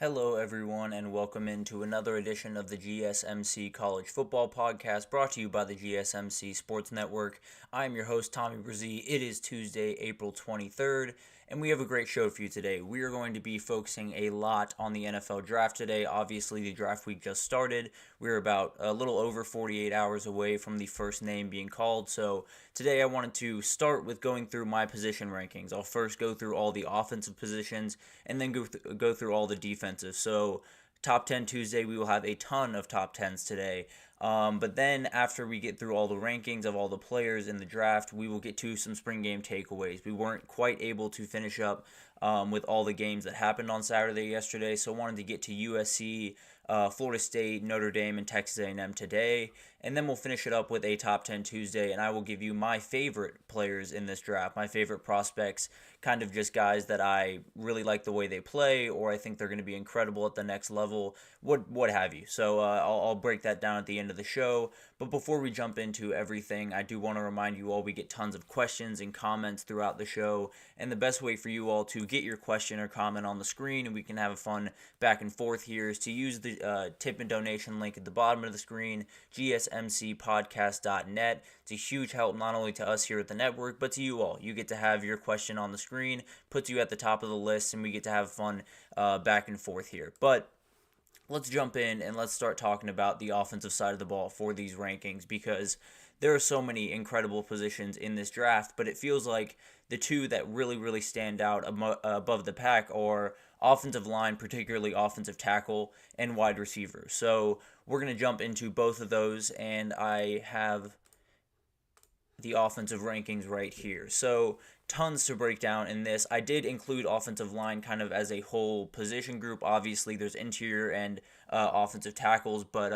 Hello, everyone, and welcome into another edition of the GSMC College Football Podcast brought to you by the GSMC Sports Network. I'm your host, Tommy Brzee. It is Tuesday, April 23rd, and we have a great show for you today. We are going to be focusing a lot on the NFL Draft today. Obviously, the draft week just started. We're about a little over 48 hours away from the first name being called, so today I wanted to start with going through my position rankings. I'll first go through all the offensive positions and then go through all the defensive. So Top 10 Tuesday, we will have a ton of top 10s today. But then after we get through all the rankings of all the players in the draft, we will get to some spring game takeaways. We weren't quite able to finish up with all the games that happened on Saturday yesterday, so wanted to get to USC, Florida State, Notre Dame, and Texas A&M today, and then we'll finish it up with a Top 10 Tuesday, and I will give you my favorite players in this draft, my favorite prospects, kind of just guys that I really like the way they play, or I think they're going to be incredible at the next level, what have you. So I'll break that down at the end of the show, but before we jump into everything, I do want to remind you all we get tons of questions and comments throughout the show, and the best way for you all to get your question or comment on the screen, and we can have a fun back and forth here, is to use the tip and donation link at the bottom of the screen, GSMCpodcast.net. It's a huge help not only to us here at the network, but to you all. You get to have your question on the screen, puts you at the top of the list, and we get to have fun back and forth here. But let's jump in and let's start talking about the offensive side of the ball for these rankings, because there are so many incredible positions in this draft, but it feels like the two that really stand out above the pack are offensive line, particularly offensive tackle, and wide receiver. So we're going to jump into both of those, and I have the offensive rankings right here. So tons to break down in this. I did include offensive line kind of as a whole position group. Obviously, there's interior and offensive tackles, but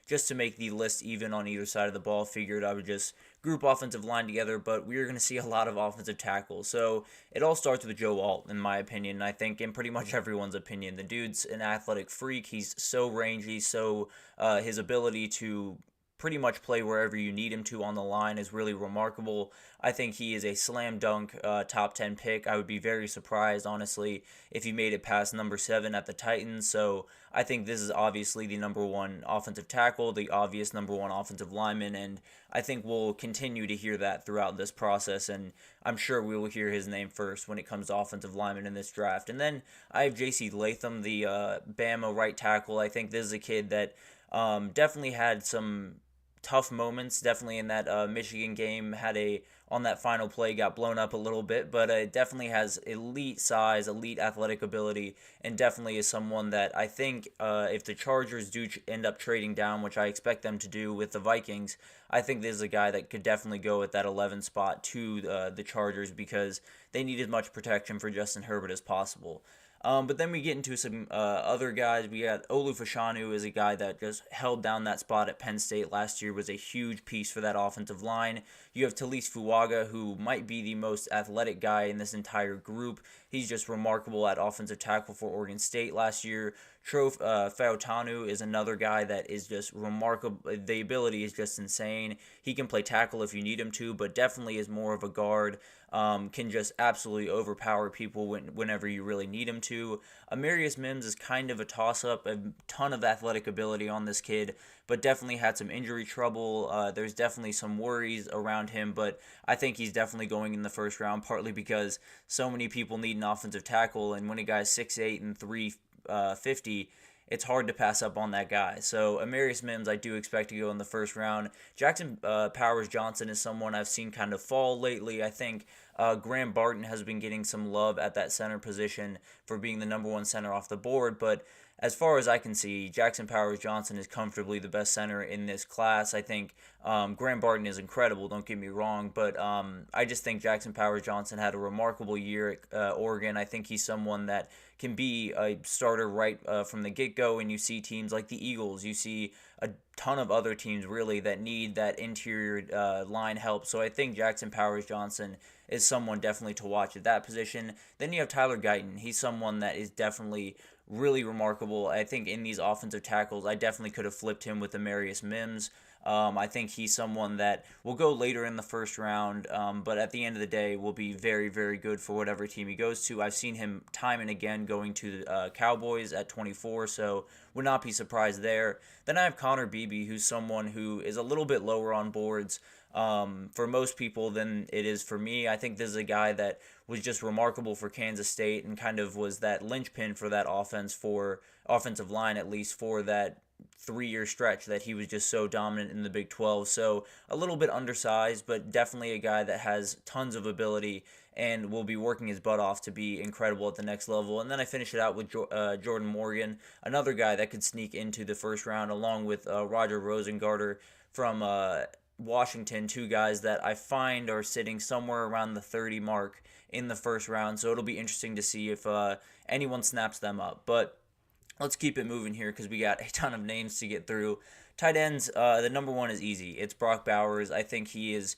just to make the list even on either side of the ball, figured I would just group offensive line together, but we're going to see a lot of offensive tackles. So it all starts with Joe Alt, in my opinion, and I think in pretty much everyone's opinion. The dude's an athletic freak. He's so rangy, so his ability to pretty much play wherever you need him to on the line is really remarkable. I think he is a slam dunk top 10 pick. I would be very surprised, honestly, if he made it past number 7 at the Titans. So I think this is obviously the number one offensive tackle, the obvious number one offensive lineman, and I think we'll continue to hear that throughout this process, and I'm sure we will hear his name first when it comes to offensive linemen in this draft. And then I have J.C. Latham, the Bama right tackle. I think this is a kid that definitely had some tough moments, definitely in that Michigan game, on that final play, got blown up a little bit, but it definitely has elite size, elite athletic ability, and definitely is someone that I think if the Chargers do end up trading down, which I expect them to do with the Vikings, I think this is a guy that could definitely go at that 11 spot to the Chargers, because they need as much protection for Justin Herbert as possible. But then we get into some other guys. We got Olu Fashanu is a guy that just held down that spot at Penn State last year, was a huge piece for that offensive line. You have Talise Fuaga, who might be the most athletic guy in this entire group. He's just remarkable at offensive tackle for Oregon State last year. Trof Fautanu is another guy that is just remarkable. The ability is just insane. He can play tackle if you need him to, but definitely is more of a guard. Can just absolutely overpower people whenever you really need him to. Amarius Mims is kind of a toss-up. A ton of athletic ability on this kid, but definitely had some injury trouble. There's definitely some worries around him, but I think he's definitely going in the first round, partly because so many people need an offensive tackle, and when a guy's 6'8" and 350, it's hard to pass up on that guy. So Amarius Mims, I do expect to go in the first round. Jackson Powers Johnson is someone I've seen kind of fall lately. I think Graham Barton has been getting some love at that center position for being the number one center off the board, but as far as I can see, Jackson Powers Johnson is comfortably the best center in this class. I think Graham Barton is incredible, don't get me wrong, but I just think Jackson Powers Johnson had a remarkable year at Oregon. I think he's someone that can be a starter right from the get-go, and you see teams like the Eagles, you see a ton of other teams really that need that interior line help. So I think Jackson Powers Johnson is someone definitely to watch at that position. Then you have Tyler Guyton. He's someone that is definitely really remarkable. I think in these offensive tackles, I definitely could have flipped him with Amarius Mims. I think he's someone that will go later in the first round, but at the end of the day will be very, very good for whatever team he goes to. I've seen him time and again going to the Cowboys at 24, so would not be surprised there. Then I have Connor Beebe, who's someone who is a little bit lower on boards for most people than it is for me. I think this is a guy that was just remarkable for Kansas State and kind of was that linchpin for that offensive line, at least for that 3-year stretch that he was just so dominant in the Big 12. So a little bit undersized, but definitely a guy that has tons of ability and will be working his butt off to be incredible at the next level. And then I finish it out with Jordan Morgan, another guy that could sneak into the first round, along with Roger Rosengarter from Washington, two guys that I find are sitting somewhere around the 30 mark in the first round. So it'll be interesting to see if anyone snaps them up. But let's keep it moving here because we got a ton of names to get through. Tight ends, the number one is easy. It's Brock Bowers. I think he is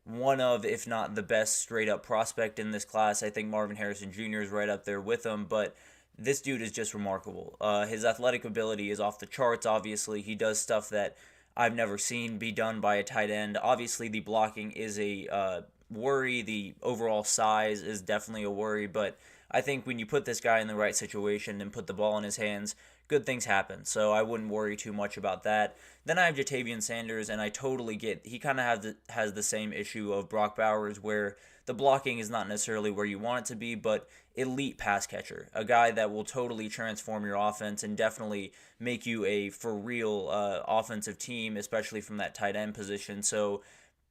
one of, if not the best straight-up prospect in this class. I think Marvin Harrison Jr. is right up there with him, but this dude is just remarkable. His athletic ability is off the charts, obviously. He does stuff that I've never seen be done by a tight end. Obviously, the blocking is a worry. The overall size is definitely a worry, but I think when you put this guy in the right situation and put the ball in his hands, good things happen. So I wouldn't worry too much about that. Then I have JioSaavn Sanders, and I totally get he kind of has the same issue of Brock Bowers, where the blocking is not necessarily where you want it to be, but elite pass catcher, a guy that will totally transform your offense and definitely make you a for real offensive team, especially from that tight end position. So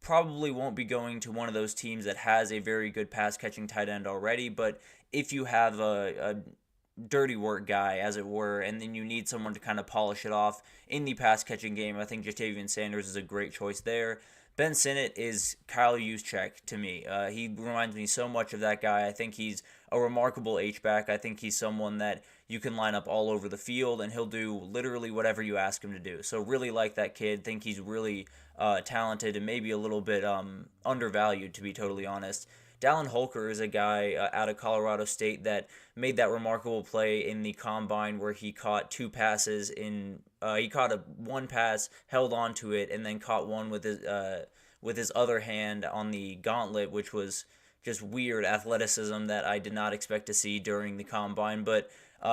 probably won't be going to one of those teams that has a very good pass catching tight end already, but if you have a dirty work guy, as it were, and then you need someone to kind of polish it off in the pass catching game, I think JioSaavn Sanders is a great choice there. Ben Sinnott is Kyle Juszczyk to me. He reminds me so much of that guy. I think he's a remarkable H-back. I think he's someone that you can line up all over the field, and he'll do literally whatever you ask him to do. So really like that kid. Think he's really talented and maybe a little bit undervalued, to be totally honest. Dallin Holker is a guy out of Colorado State that made that remarkable play in the combine where he caught two passes in. He caught one pass, held on to it, and then caught one with his other hand on the gauntlet, which was just weird athleticism that I did not expect to see during the combine. But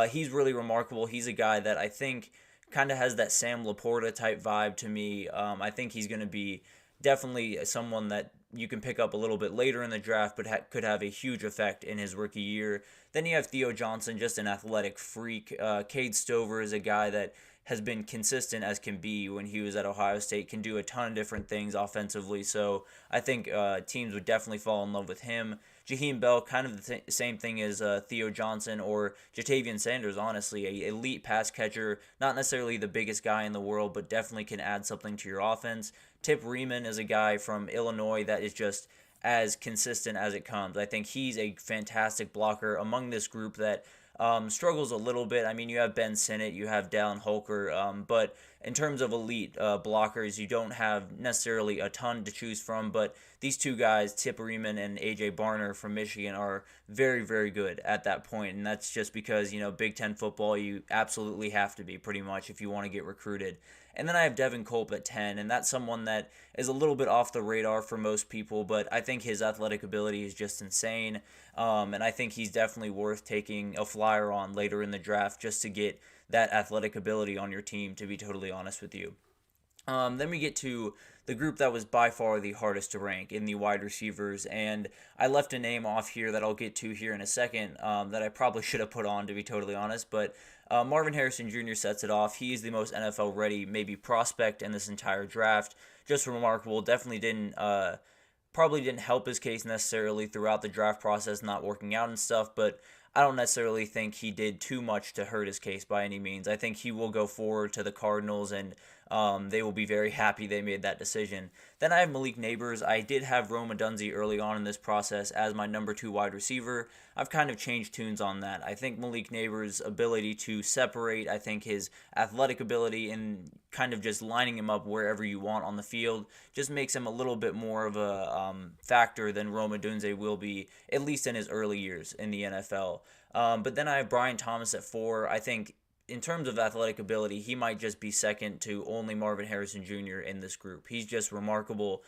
he's really remarkable. He's a guy that I think kind of has that Sam Laporta type vibe to me. I think he's going to be definitely someone that you can pick up a little bit later in the draft, but could have a huge effect in his rookie year. Then you have Theo Johnson, just an athletic freak. Cade Stover is a guy that has been consistent as can be when he was at Ohio State, can do a ton of different things offensively. So I think teams would definitely fall in love with him. Jaheim Bell, kind of the same thing as Theo Johnson or JioSaavn Sanders, honestly. A elite pass catcher, not necessarily the biggest guy in the world, but definitely can add something to your offense. Tip Riemann is a guy from Illinois that is just as consistent as it comes. I think he's a fantastic blocker among this group that struggles a little bit. I mean, you have Ben Sinnott, you have Dallin Holker, but in terms of elite blockers, you don't have necessarily a ton to choose from, but these two guys, Tip Riemann and A.J. Barner from Michigan, are very, very good at that point, and that's just because, Big Ten football, you absolutely have to be, pretty much, if you want to get recruited. And then I have Devin Culp at 10, and that's someone that is a little bit off the radar for most people, but I think his athletic ability is just insane, and I think he's definitely worth taking a flyer on later in the draft just to get that athletic ability on your team, to be totally honest with you. Then we get to the group that was by far the hardest to rank in the wide receivers, and I left a name off here that I'll get to here in a second that I probably should have put on, to be totally honest, but Marvin Harrison Jr. sets it off. He is the most NFL-ready, maybe prospect in this entire draft. Just remarkable. Definitely probably didn't help his case necessarily throughout the draft process, not working out and stuff, but I don't necessarily think he did too much to hurt his case by any means. I think he will go forward to the Cardinals, and they will be very happy they made that decision. Then I have Malik Neighbors. I did have Rome Odunze early on in this process as my number 2 wide receiver. I've kind of changed tunes on that. I think Malik Neighbors' ability to separate, I think his athletic ability and kind of just lining him up wherever you want on the field just makes him a little bit more of a factor than Rome Odunze will be, at least in his early years in the NFL. But then I have Brian Thomas at 4. I think in terms of athletic ability, he might just be second to only Marvin Harrison Jr. in this group. He's just remarkable.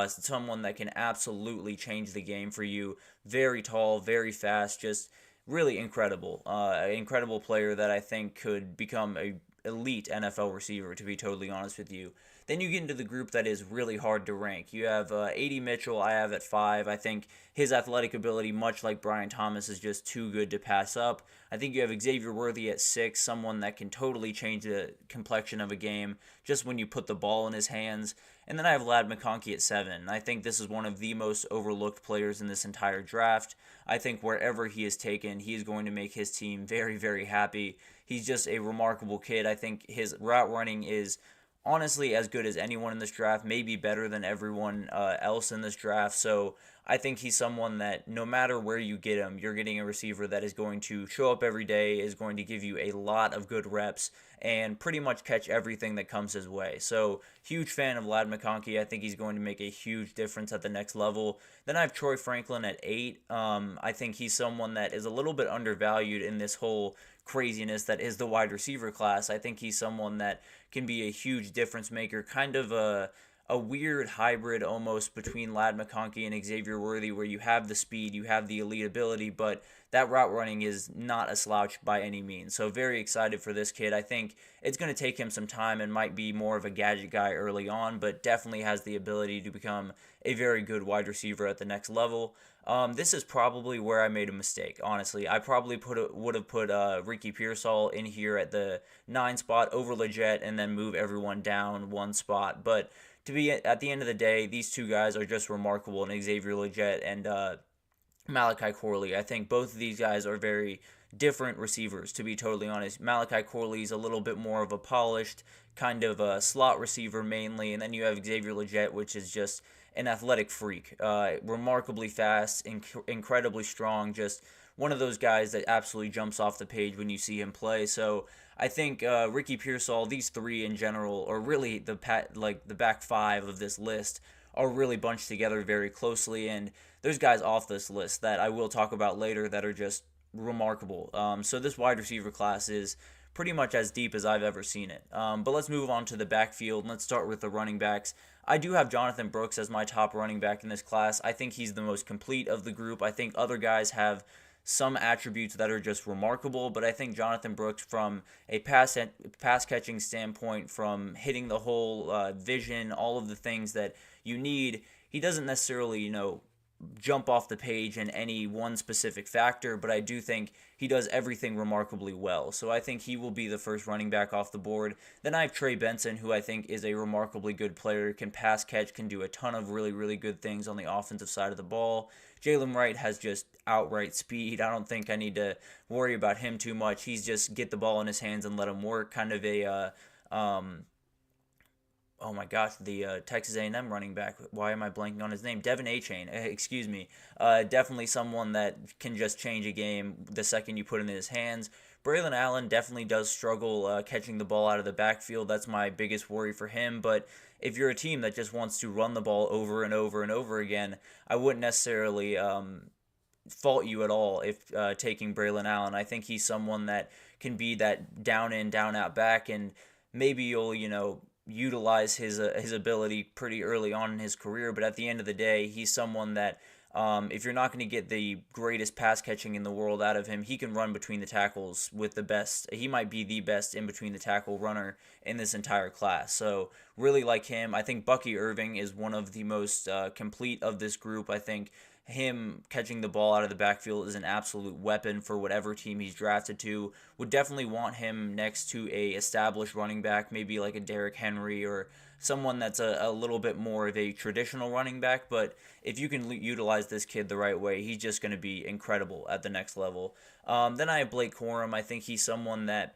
Someone that can absolutely change the game for you. Very tall, very fast, just really incredible. Incredible player that I think could become a elite NFL receiver, to be totally honest with you. Then you get into the group that is really hard to rank. You have A.D. Mitchell, I have at 5. I think his athletic ability, much like Brian Thomas, is just too good to pass up. I think you have Xavier Worthy at 6, someone that can totally change the complexion of a game just when you put the ball in his hands. And then I have Ladd McConkey at 7. I think this is one of the most overlooked players in this entire draft. I think wherever he is taken, he is going to make his team very, very happy. He's just a remarkable kid. I think his route running is honestly as good as anyone in this draft, maybe better than everyone else in this draft. So I think he's someone that no matter where you get him, you're getting a receiver that is going to show up every day, is going to give you a lot of good reps, and pretty much catch everything that comes his way. So huge fan of Ladd McConkey. I think he's going to make a huge difference at the next level. Then I have Troy Franklin at 8. I think he's someone that is a little bit undervalued in this whole craziness that is the wide receiver class. I think he's someone that can be a huge difference maker, kind of a weird hybrid almost between Ladd McConkey and Xavier Worthy, where you have the speed, you have the elite ability, but that route running is not a slouch by any means. So very excited for this kid. I think it's going to take him some time and might be more of a gadget guy early on, but definitely has the ability to become a very good wide receiver at the next level. This is probably where I made a mistake, honestly. I probably would have put Ricky Pearsall in here at the 9 spot over Leggett and then move everyone down 1 spot. But to be at the end of the day, these two guys are just remarkable, and Xavier Leggett and Malachi Corley. I think both of these guys are very different receivers, to be totally honest. Malachi Corley is a little bit more of a polished kind of a slot receiver mainly, and then you have Xavier Leggett, which is just an athletic freak, remarkably fast, incredibly strong, just one of those guys that absolutely jumps off the page when you see him play. So I think Ricky Pearsall, these 3 in general, or really the back 5 of this list, are really bunched together very closely, and there's guys off this list that I will talk about later that are just remarkable. So this wide receiver class is pretty much as deep as I've ever seen it. But let's move on to the backfield, and let's start with the running backs. I do have Jonathan Brooks as my top running back in this class. I think he's the most complete of the group. I think other guys have some attributes that are just remarkable, but I think Jonathan Brooks, from a pass catching standpoint, from hitting the whole vision, all of the things that you need, he doesn't necessarily, jump off the page in any one specific factor, but I do think he does everything remarkably well. So I think he will be the first running back off the board. Then I have Trey Benson, who I think is a remarkably good player, can pass catch, can do a ton of really, really good things on the offensive side of the ball. Jalen Wright has just outright speed. I don't think I need to worry about him too much. He's just get the ball in his hands and let him work, kind of a oh my gosh, the Texas A&M running back. Why am I blanking on his name? Devin Achane, excuse me. Definitely someone that can just change a game the second you put it in his hands. Braylon Allen definitely does struggle catching the ball out of the backfield. That's my biggest worry for him. But if you're a team that just wants to run the ball over and over and over again, I wouldn't necessarily fault you at all if taking Braylon Allen. I think he's someone that can be that down in, down out back, and maybe you'll, utilize his ability pretty early on in his career, but at the end of the day, he's someone that if you're not going to get the greatest pass catching in the world out of him, he can run between the tackles with the best. He might be the best in between the tackle runner in this entire class. So really like him. I think Bucky Irving is one of the most complete of this group. I think him catching the ball out of the backfield is an absolute weapon for whatever team he's drafted to. Would definitely want him next to a established running back, maybe like a Derrick Henry or someone that's a little bit more of a traditional running back. But if you can utilize this kid the right way, he's just going to be incredible at the next level. Then I have Blake Corum. I think he's someone that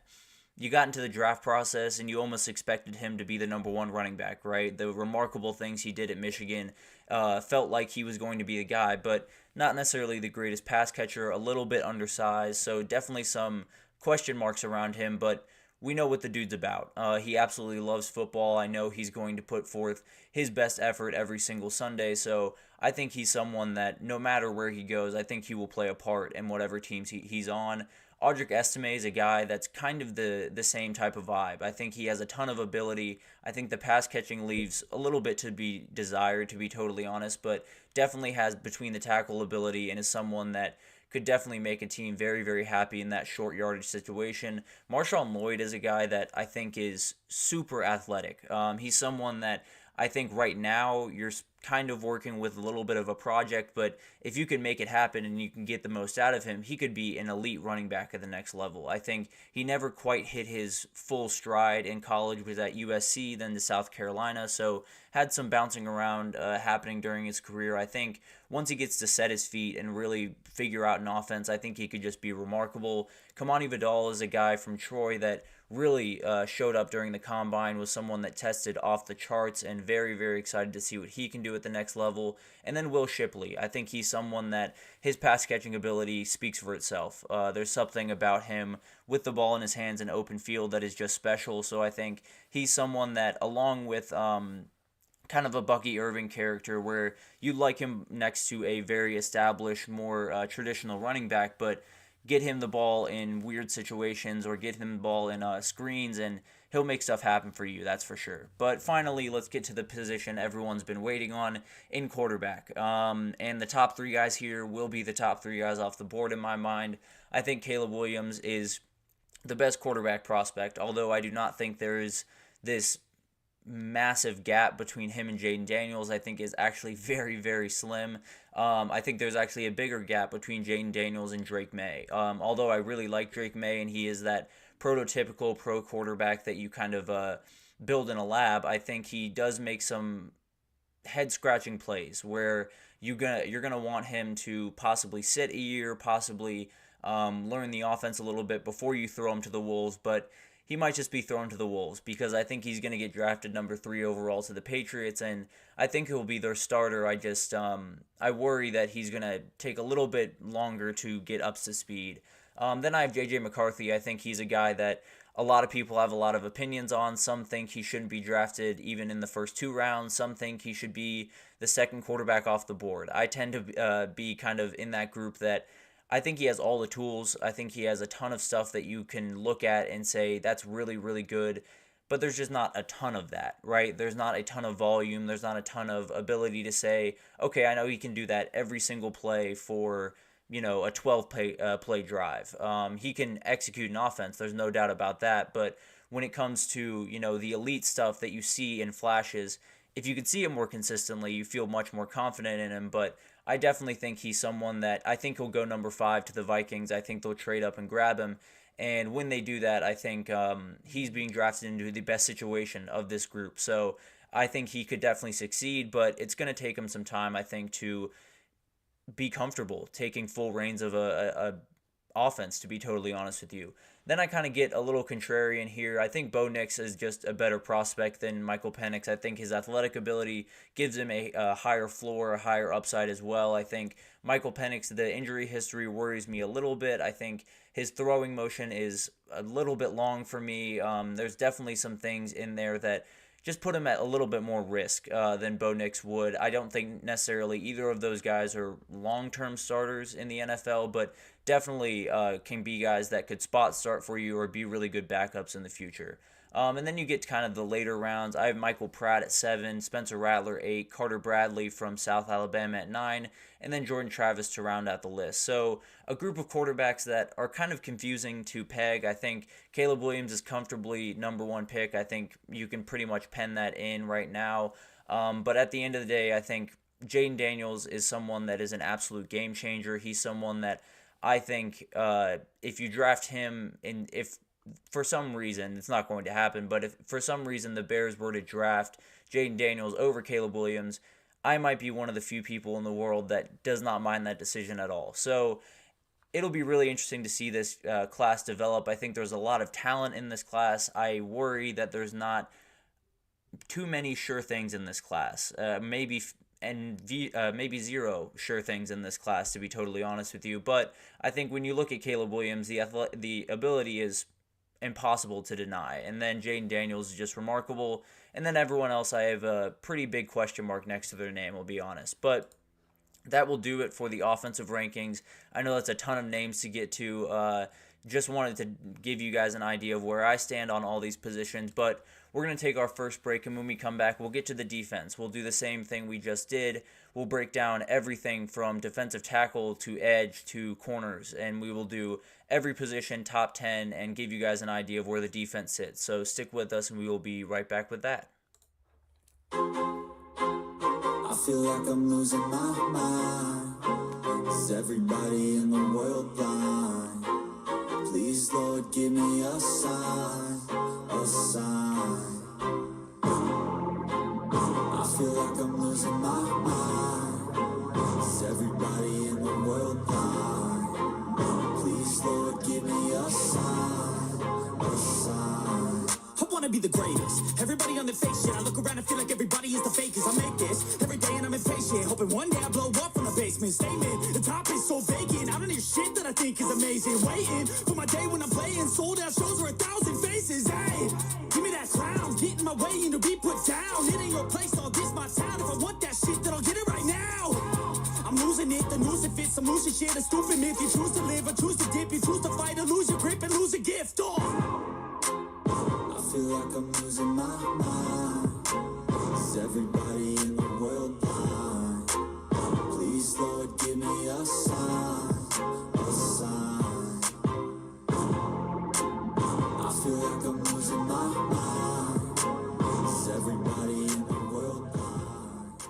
you got into the draft process and you almost expected him to be the number 1 running back, right? The remarkable things he did at Michigan felt like he was going to be the guy, but not necessarily the greatest pass catcher, a little bit undersized, so definitely some question marks around him, but we know what the dude's about. He absolutely loves football. I know he's going to put forth his best effort every single Sunday, so I think he's someone that no matter where he goes, I think he will play a part in whatever teams he's on. Audric Estime is a guy that's kind of the same type of vibe. I think he has a ton of ability. I think the pass catching leaves a little bit to be desired, to be totally honest, but definitely has between the tackle ability and is someone that could definitely make a team very, very happy in that short yardage situation. Marshawn Lloyd is a guy that I think is super athletic. He's someone that I think right now you're kind of working with a little bit of a project, but if you can make it happen and you can get the most out of him, he could be an elite running back at the next level. I think he never quite hit his full stride in college, was at USC, then to South Carolina, so had some bouncing around happening during his career. I think once he gets to set his feet and really figure out an offense, I think he could just be remarkable. Kamani Vidal is a guy from Troy that really showed up during the combine, was someone that tested off the charts, and very, very excited to see what he can do at the next level. And then Will Shipley. I think he's someone that his pass catching ability speaks for itself. There's something about him with the ball in his hands in open field that is just special. So I think he's someone that, along with kind of a Bucky Irving character, where you'd like him next to a very established, more traditional running back, but get him the ball in weird situations or get him the ball in screens, and he'll make stuff happen for you, that's for sure. But finally, let's get to the position everyone's been waiting on in quarterback. And the top three guys here will be the top three guys off the board in my mind. I think Caleb Williams is the best quarterback prospect, although I do not think there is this massive gap between him and Jaden Daniels. I think is actually very, very slim. I think there's actually a bigger gap between Jaden Daniels and Drake May. Although I really like Drake May, and he is that prototypical pro quarterback that you kind of build in a lab, I think he does make some head-scratching plays where you're gonna want him to possibly sit a year, possibly learn the offense a little bit before you throw him to the Wolves, but he might just be thrown to the Wolves because I think he's going to get drafted number 3 overall to the Patriots, and I think he'll be their starter. I worry that he's going to take a little bit longer to get up to speed. Then I have J.J. McCarthy. I think he's a guy that a lot of people have a lot of opinions on. Some think he shouldn't be drafted even in the first 2 rounds. Some think he should be the second quarterback off the board. I tend to be kind of in that group that I think he has all the tools. I think he has a ton of stuff that you can look at and say, that's really, really good. But there's just not a ton of that, right? There's not a ton of volume. There's not a ton of ability to say, okay, I know he can do that every single play for, a 12-play drive. He can execute an offense. There's no doubt about that. But when it comes to, the elite stuff that you see in flashes, if you could see it more consistently, you feel much more confident in him. But I definitely think he's someone that I think he'll go number 5 to the Vikings. I think they'll trade up and grab him. And when they do that, I think he's being drafted into the best situation of this group. So I think he could definitely succeed, but it's going to take him some time, I think, to be comfortable taking full reins of a offense, to be totally honest with you. Then I kind of get a little contrarian here. I think Bo Nix is just a better prospect than Michael Penix. I think his athletic ability gives him a higher floor, a higher upside as well. I think Michael Penix, the injury history worries me a little bit. I think his throwing motion is a little bit long for me. There's definitely some things in there that just put him at a little bit more risk than Bo Nix would. I don't think necessarily either of those guys are long-term starters in the NFL, but definitely can be guys that could spot start for you or be really good backups in the future. And then you get to kind of the later rounds. I have Michael Pratt at 7, Spencer Rattler 8, Carter Bradley from South Alabama at 9, and then Jordan Travis to round out the list. So a group of quarterbacks that are kind of confusing to peg. I think Caleb Williams is comfortably number 1 pick. I think you can pretty much pen that in right now. But at the end of the day, I think Jaden Daniels is someone that is an absolute game changer. He's someone that I think if you draft him, and if for some reason, it's not going to happen, but if for some reason the Bears were to draft Jaden Daniels over Caleb Williams, I might be one of the few people in the world that does not mind that decision at all. So it'll be really interesting to see this class develop. I think there's a lot of talent in this class. I worry that there's not too many sure things in this class. Maybe zero sure things in this class, to be totally honest with you. But I think when you look at Caleb Williams, the ability is impossible to deny. And then Jaden Daniels is just remarkable. And then everyone else, I have a pretty big question mark next to their name, I'll be honest. But that will do it for the offensive rankings. I know that's a ton of names to get to. just wanted to give you guys an idea of where I stand on all these positions. But we're going to take our first break, and when we come back, we'll get to the defense. We'll do the same thing we just did. We'll break down everything from defensive tackle to edge to corners, and we will do every position top 10 and give you guys an idea of where the defense sits. So stick with us, and we will be right back with that. I feel like I'm losing my mind. Is everybody in the world blind? Please, Lord, give me a sign, a sign. I feel like I'm losing my mind. Is everybody in the world blind? Please, Lord, give me a sign, a sign. I wanna be the greatest. Everybody on the fake shit. I look around and feel like everybody is the fakest. I make this every day and I'm impatient, hoping one day I blow up from the basement. Statement, the top is so vacant. I don't hear shit that I think is amazing. Waiting for my day when I'm playing sold out shows where 1,000 faces. Hey, give me that crown, get in my way and to be put down. It ain't your place, all this my town. If I want that shit, then I'll get it right now. I'm losing it, the news it fits. I'm losing shit, a stupid myth. You choose to live or choose to dip. You choose to fight or lose your grip and lose a gift. I feel like I'm losing my mind. Is everybody in the world blind? Please, Lord, give me a sign, a sign. I feel like I'm losing my mind. Is everybody in the world blind?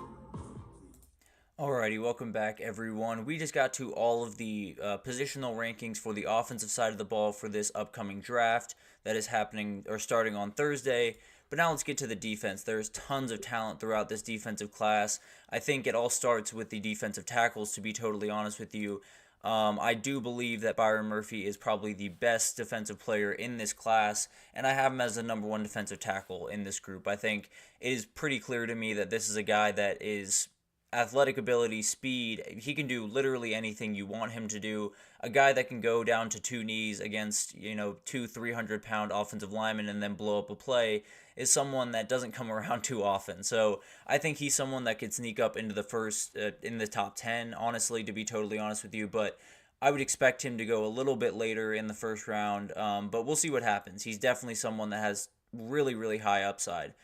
Alrighty, welcome back, everyone. We just got to all of the positional rankings for the offensive side of the ball for this upcoming draft that is happening or starting on Thursday. But now let's get to the defense. There's tons of talent throughout this defensive class. I think it all starts with the defensive tackles, to be totally honest with you. I do believe that Byron Murphy is probably the best defensive player in this class, and I have him as the number one defensive tackle in this group. I think it is pretty clear to me that this is a guy that is athletic ability, speed. He can do literally anything you want him to do. A guy that can go down to two knees against, 300-pound offensive linemen and then blow up a play is someone that doesn't come around too often. So I think he's someone that could sneak up into the first, in the top 10, honestly, to be totally honest with you. But I would expect him to go a little bit later in the first round, but we'll see what happens. He's definitely someone that has really, really high upside.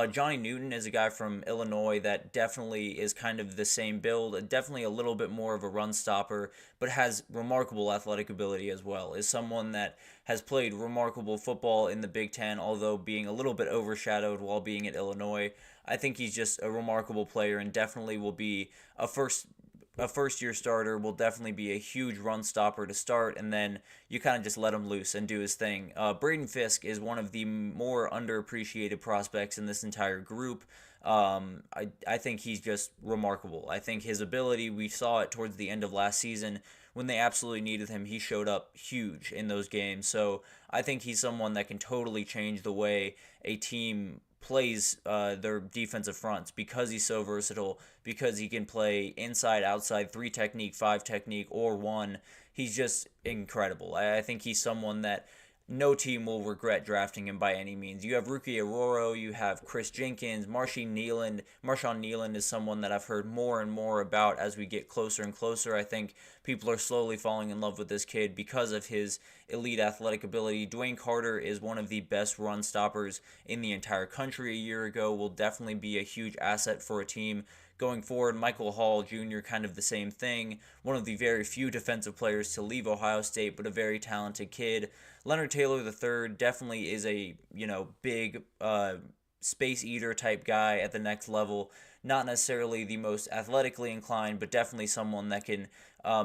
Johnny Newton is a guy from Illinois that definitely is kind of the same build, definitely a little bit more of a run stopper, but has remarkable athletic ability as well. Is someone that has played remarkable football in the Big Ten, although being a little bit overshadowed while being at Illinois. I think he's just a remarkable player and definitely will be a first-year starter, will definitely be a huge run stopper to start, and then you kind of just let him loose and do his thing. Braden Fisk is one of the more underappreciated prospects in this entire group. I think he's just remarkable. I think his ability, we saw it towards the end of last season when they absolutely needed him. He showed up huge in those games. So I think he's someone that can totally change the way a team plays their defensive fronts because he's so versatile, because he can play inside, outside, 3 technique, 5 technique, or 1. He's just incredible. I think he's someone that no team will regret drafting him by any means. You have Rookie Aroro, you have Chris Jenkins, Marshawn Neeland is someone that I've heard more and more about as we get closer and closer. I think people are slowly falling in love with this kid because of his elite athletic ability. Dwayne Carter is one of the best run stoppers in the entire country a year ago, will definitely be a huge asset for a team going forward. Michael Hall Jr., kind of the same thing. One of the very few defensive players to leave Ohio State, but a very talented kid. Leonard Taylor III definitely is a, big space eater type guy at the next level. Not necessarily the most athletically inclined, but definitely someone that can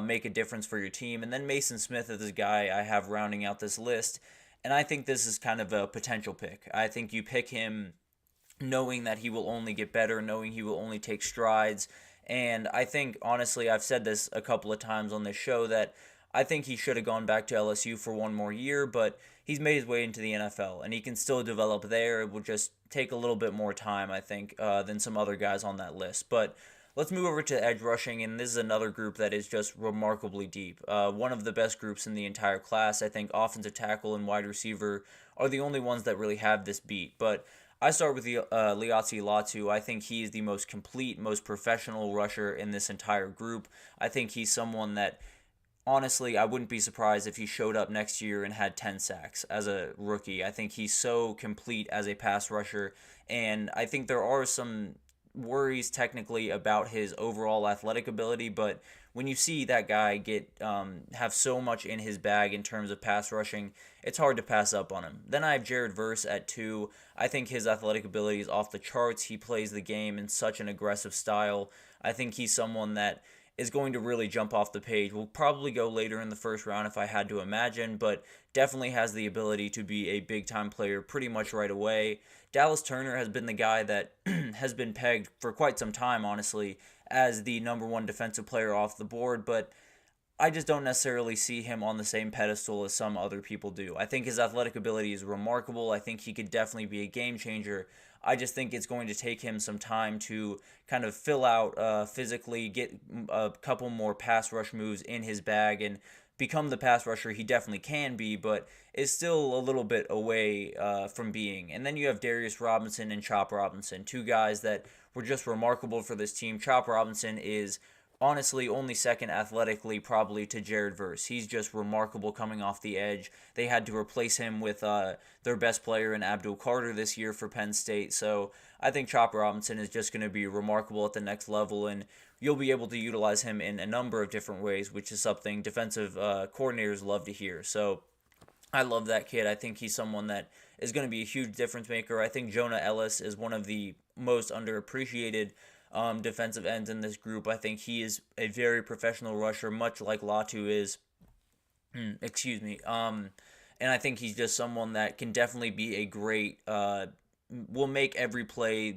make a difference for your team. And then Mason Smith is the guy I have rounding out this list. And I think this is kind of a potential pick. I think you pick him knowing that he will only get better, knowing he will only take strides. And I think, honestly, I've said this a couple of times on this show, that I think he should have gone back to LSU for one more year, but he's made his way into the NFL, and he can still develop there. It will just take a little bit more time, I think, than some other guys on that list. But let's move over to edge rushing, and this is another group that is just remarkably deep. One of the best groups in the entire class. I think offensive tackle and wide receiver are the only ones that really have this beat. But I start with Liatzi Latu. I think he is the most complete, most professional rusher in this entire group. I think he's someone that honestly, I wouldn't be surprised if he showed up next year and had 10 sacks as a rookie. I think he's so complete as a pass rusher, and I think there are some worries technically about his overall athletic ability, but when you see that guy get have so much in his bag in terms of pass rushing, it's hard to pass up on him. Then I have Jared Verse at 2. I think his athletic ability is off the charts. He plays the game in such an aggressive style. I think he's someone that is going to really jump off the page. Will probably go later in the first round if I had to imagine, but definitely has the ability to be a big time player pretty much right away. Dallas Turner has been the guy that has been pegged for quite some time, honestly, as the number one defensive player off the board, but I just don't necessarily see him on the same pedestal as some other people do. I think his athletic ability is remarkable. I think he could definitely be a game changer. I just think it's going to take him some time to kind of fill out physically, get a couple more pass rush moves in his bag, and become the pass rusher he definitely can be, but is still a little bit away from being. And then you have Darius Robinson and Chop Robinson, two guys that were just remarkable for this team. Chop Robinson is honestly only second athletically probably to Jared Verse. He's just remarkable coming off the edge. They had to replace him with their best player in Abdul Carter this year for Penn State. So I think Chop Robinson is just going to be remarkable at the next level, and you'll be able to utilize him in a number of different ways, which is something defensive coordinators love to hear. So I love that kid. I think he's someone that is going to be a huge difference maker. I think Jonah Ellis is one of the most underappreciated defensive ends in this group. I think he is a very professional rusher, much like Latu is. Excuse me. And I think he's just someone that can definitely be a great. Will make every play.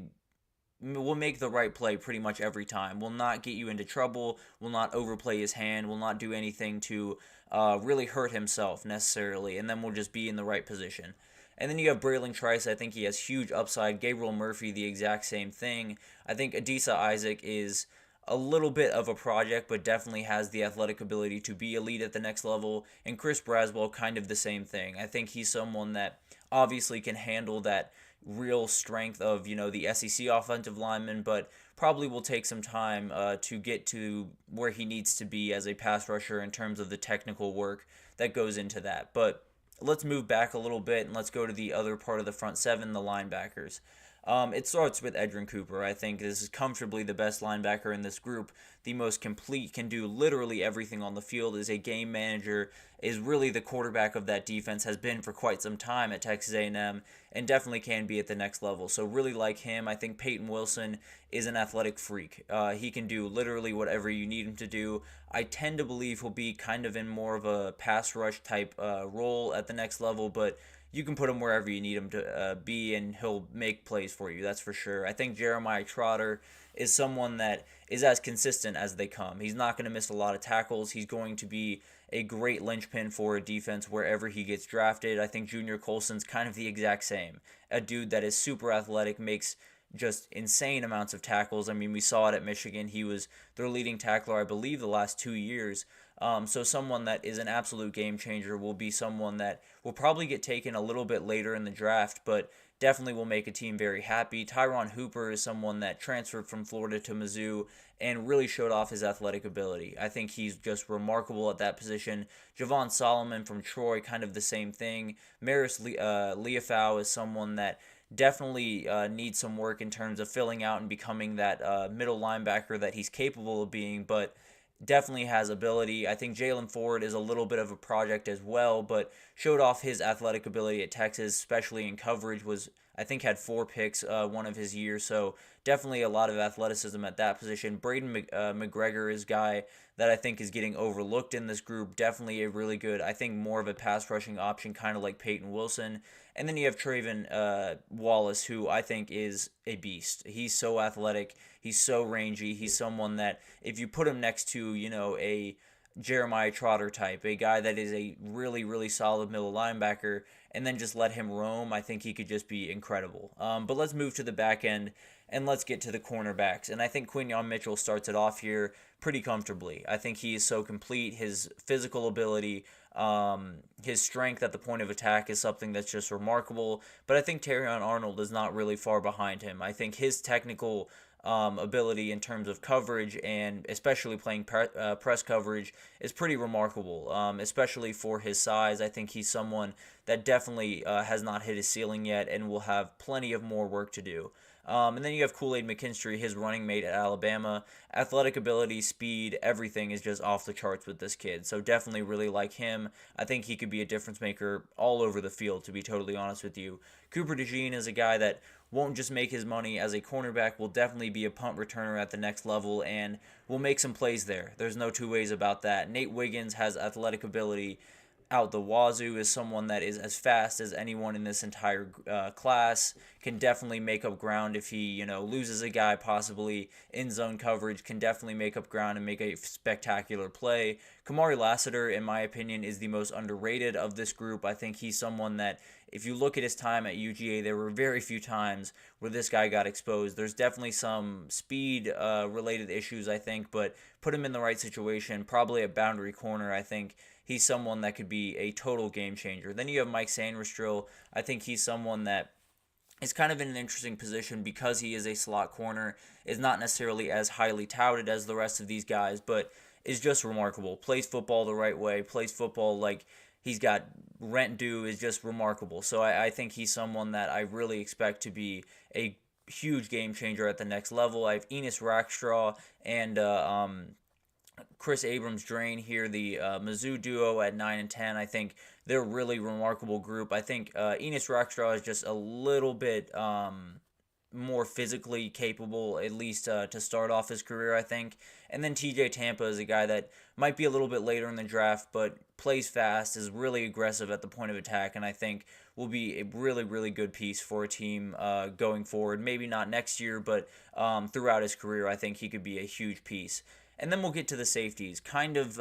Will make the right play pretty much every time. Will not get you into trouble. Will not overplay his hand. Will not do anything to really hurt himself necessarily. And then will just be in the right position. And then you have Braylon Trice. I think he has huge upside. Gabriel Murphy, the exact same thing. I think Adisa Isaac is a little bit of a project, but definitely has the athletic ability to be elite at the next level. And Chris Braswell, kind of the same thing. I think he's someone that obviously can handle that real strength of, the SEC offensive lineman, but probably will take some time to get to where he needs to be as a pass rusher in terms of the technical work that goes into that. But let's move back a little bit and let's go to the other part of the front seven, the linebackers. It starts with Edrin Cooper. I think this is comfortably the best linebacker in this group. The most complete, can do literally everything on the field, is a game manager, is really the quarterback of that defense, has been for quite some time at Texas A&M, and definitely can be at the next level. So really like him. I think Peyton Wilson is an athletic freak. He can do literally whatever you need him to do. I tend to believe he'll be kind of in more of a pass rush type role at the next level, but you can put him wherever you need him to be, and he'll make plays for you, that's for sure. I think Jeremiah Trotter is someone that is as consistent as they come. He's not going to miss a lot of tackles. He's going to be a great linchpin for a defense wherever he gets drafted. I think Junior Colson's kind of the exact same. A dude that is super athletic, makes just insane amounts of tackles. I mean, we saw it at Michigan. He was their leading tackler, I believe, the last 2 years. So someone that is an absolute game changer, will be someone that will probably get taken a little bit later in the draft, but definitely will make a team very happy. Tyron Hooper is someone that transferred from Florida to Mizzou and really showed off his athletic ability. I think he's just remarkable at that position. Javon Solomon from Troy, kind of the same thing. Maris Leafau is someone that definitely needs some work in terms of filling out and becoming that middle linebacker that he's capable of being, but definitely has ability. I think Jalen Ford is a little bit of a project as well, but showed off his athletic ability at Texas, especially in coverage. I think had 4 picks one of his years, so definitely a lot of athleticism at that position. Braden McGregor is a guy that I think is getting overlooked in this group. Definitely a really good, I think more of a pass rushing option, kind of like Peyton Wilson. And then you have Traven Wallace, who I think is a beast. He's so athletic. He's so rangy. He's someone that if you put him next to, a Jeremiah Trotter type, a guy that is a really, really solid middle linebacker, and then just let him roam, I think he could just be incredible. But let's move to the back end, and let's get to the cornerbacks. And I think Quinyon Mitchell starts it off here pretty comfortably. I think he is so complete. His physical ability, his strength at the point of attack is something that's just remarkable. But I think Terrion Arnold is not really far behind him. I think his technical ability in terms of coverage, and especially playing press coverage, is pretty remarkable, especially for his size. I think he's someone that definitely has not hit his ceiling yet and will have plenty of more work to do. And then you have Kool-Aid McKinstry, his running mate at Alabama. Athletic ability, speed, everything is just off the charts with this kid. So definitely really like him. I think he could be a difference maker all over the field, to be totally honest with you. Cooper DeJean is a guy that won't just make his money as a cornerback, will definitely be a punt returner at the next level and will make some plays there. There's no two ways about that. Nate Wiggins has athletic ability out the wazoo, is someone that is as fast as anyone in this entire class, can definitely make up ground if he, loses a guy possibly in zone coverage, can definitely make up ground and make a spectacular play. Kamari Lassiter, in my opinion, is the most underrated of this group. I think he's someone that, if you look at his time at UGA, there were very few times where this guy got exposed. There's definitely some speed related issues, I think, but put him in the right situation, probably a boundary corner, I think he's someone that could be a total game changer. Then you have Mike Sandristrill. I think he's someone that is kind of in an interesting position because he is a slot corner, is not necessarily as highly touted as the rest of these guys, but is just remarkable. Plays football the right way, plays football like he's got rent due, is just remarkable. So I think he's someone that I really expect to be a huge game changer at the next level. I have Enos Rackstraw and Chris Abrams-Drain here, the Mizzou duo at 9 and 10. I think they're a really remarkable group. I think Enos Rackstraw is just a little bit more physically capable, at least to start off his career, I think. And then TJ Tampa is a guy that might be a little bit later in the draft, but plays fast, is really aggressive at the point of attack, and I think will be a really, really good piece for a team going forward. Maybe not next year, but throughout his career, I think he could be a huge piece. And then we'll get to the safeties, kind of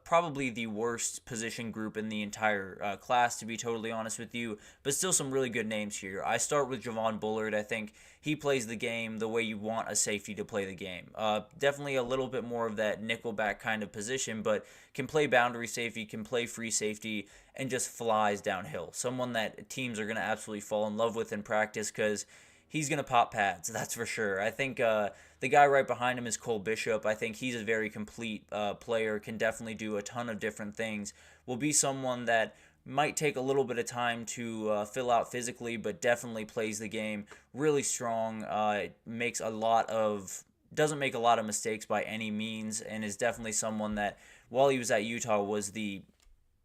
probably the worst position group in the entire class, to be totally honest with you, but still some really good names here. I start with Javon Bullard. I think he plays the game the way you want a safety to play the game. Definitely a little bit more of that nickelback kind of position, but can play boundary safety, can play free safety, and just flies downhill. Someone that teams are going to absolutely fall in love with in practice because he's going to pop pads, that's for sure. I think the guy right behind him is Cole Bishop. I think he's a very complete player, can definitely do a ton of different things. Will be someone that might take a little bit of time to fill out physically, but definitely plays the game really strong. Doesn't make a lot of mistakes by any means, and is definitely someone that, while he was at Utah, was the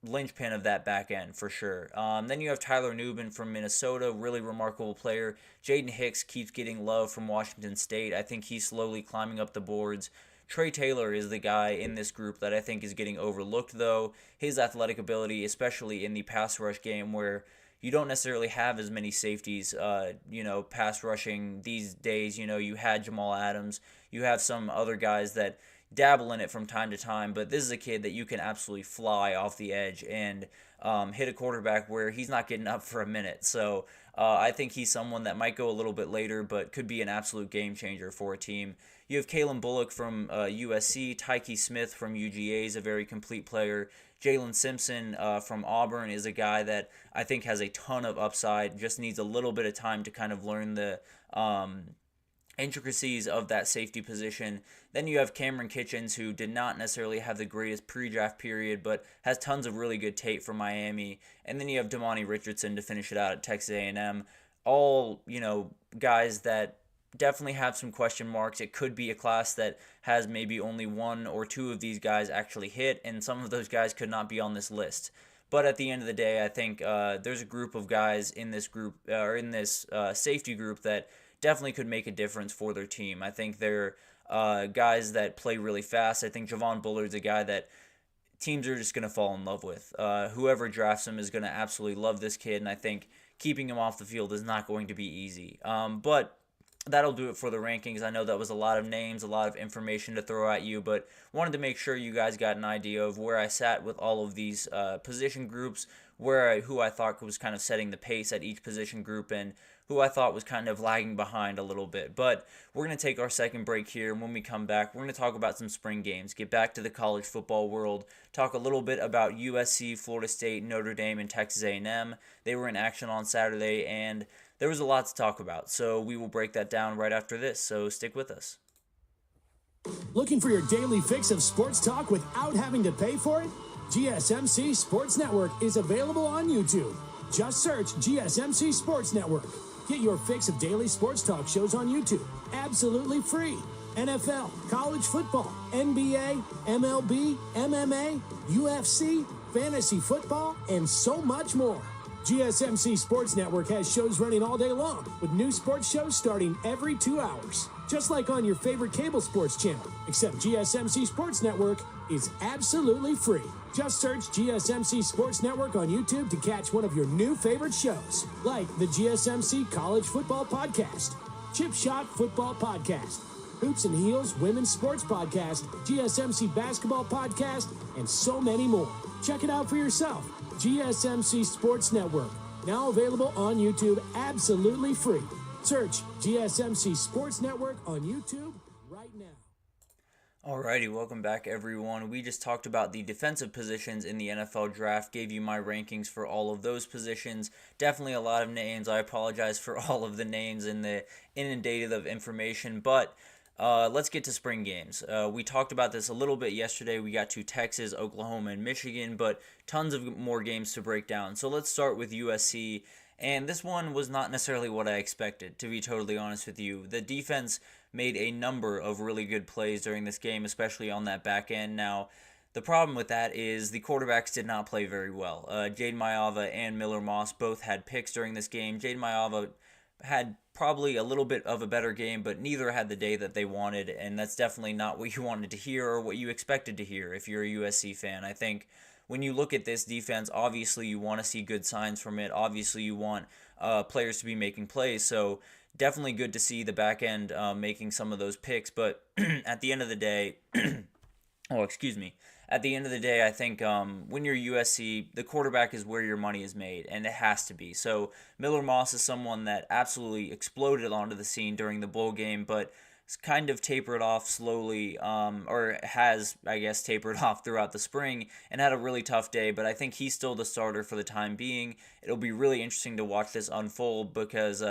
linchpin of that back end for sure. Then you have Tyler Nubin from Minnesota, really remarkable player. Jaden Hicks keeps getting love from Washington State. I think he's slowly climbing up the boards. Trey Taylor is the guy in this group that I think is getting overlooked, though. His athletic ability, especially in the pass rush game, where you don't necessarily have as many safeties, pass rushing these days. You had Jamal Adams. You have some other guys that dabble in it from time to time, but this is a kid that you can absolutely fly off the edge and hit a quarterback where he's not getting up for a minute. So I think he's someone that might go a little bit later, but could be an absolute game changer for a team. You have Kalen Bullock from USC, Tyke Smith from UGA is a very complete player. Jalen Simpson from Auburn is a guy that I think has a ton of upside, just needs a little bit of time to kind of learn the intricacies of that safety position. Then you have Cameron Kitchens, who did not necessarily have the greatest pre-draft period, but has tons of really good tape from Miami. And then you have Damani Richardson to finish it out at Texas A&M. All, guys that definitely have some question marks. It could be a class that has maybe only one or two of these guys actually hit, and some of those guys could not be on this list. But at the end of the day, I think there's a group of guys in this group, or in this safety group, that definitely could make a difference for their team. I think they're guys that play really fast. I think Javon Bullard's a guy that teams are just going to fall in love with. Whoever drafts him is going to absolutely love this kid, and I think keeping him off the field is not going to be easy. But that'll do it for the rankings. I know that was a lot of names, a lot of information to throw at you, but wanted to make sure you guys got an idea of where I sat with all of these position groups, who I thought was kind of setting the pace at each position group, and who I thought was kind of lagging behind a little bit. But we're going to take our second break here, and when we come back, we're going to talk about some spring games, get back to the college football world, talk a little bit about USC, Florida State, Notre Dame, and Texas A&M. They were in action on Saturday, and there was a lot to talk about. So we will break that down right after this. So stick with us. Looking for your daily fix of sports talk without having to pay for it? GSMC Sports Network is available on YouTube. Just search GSMC Sports Network. Get your fix of daily sports talk shows on YouTube, absolutely free. NFL, college football, NBA, MLB, MMA, UFC, fantasy football, and so much more. GSMC Sports Network has shows running all day long, with new sports shows starting every 2 hours. Just like on your favorite cable sports channel, except GSMC Sports Network is absolutely free. Just search GSMC Sports Network on YouTube to catch one of your new favorite shows, like the GSMC College Football Podcast, Chip Shot Football Podcast, Hoops and Heels Women's Sports Podcast, GSMC Basketball Podcast, and so many more. Check it out for yourself. GSMC Sports Network, now available on YouTube absolutely free. Search GSMC Sports Network on YouTube right now. Alrighty, welcome back everyone. We just talked about the defensive positions in the NFL Draft, gave you my rankings for all of those positions. Definitely a lot of names. I apologize for all of the names and the inundated of information, but let's get to spring games. We talked about this a little bit yesterday. We got to Texas, Oklahoma, and Michigan, but tons of more games to break down. So let's start with USC. And this one was not necessarily what I expected, to be totally honest with you. The defense made a number of really good plays during this game, especially on that back end. Now, the problem with that is the quarterbacks did not play very well. Jade Mayava and Miller Moss both had picks during this game. Jade Mayava had probably a little bit of a better game, but neither had the day that they wanted, and that's definitely not what you wanted to hear or what you expected to hear if you're a USC fan. I think when you look at this defense, obviously you want to see good signs from it. Obviously you want players to be making plays, so definitely good to see the back end making some of those picks, but at the end of the day, at the end of the day, I think when you're USC, the quarterback is where your money is made, and it has to be. So Miller Moss is someone that absolutely exploded onto the scene during the bowl game, but it's kind of tapered off slowly, or has, I guess, tapered off throughout the spring and had a really tough day, but I think he's still the starter for the time being. It'll be really interesting to watch this unfold because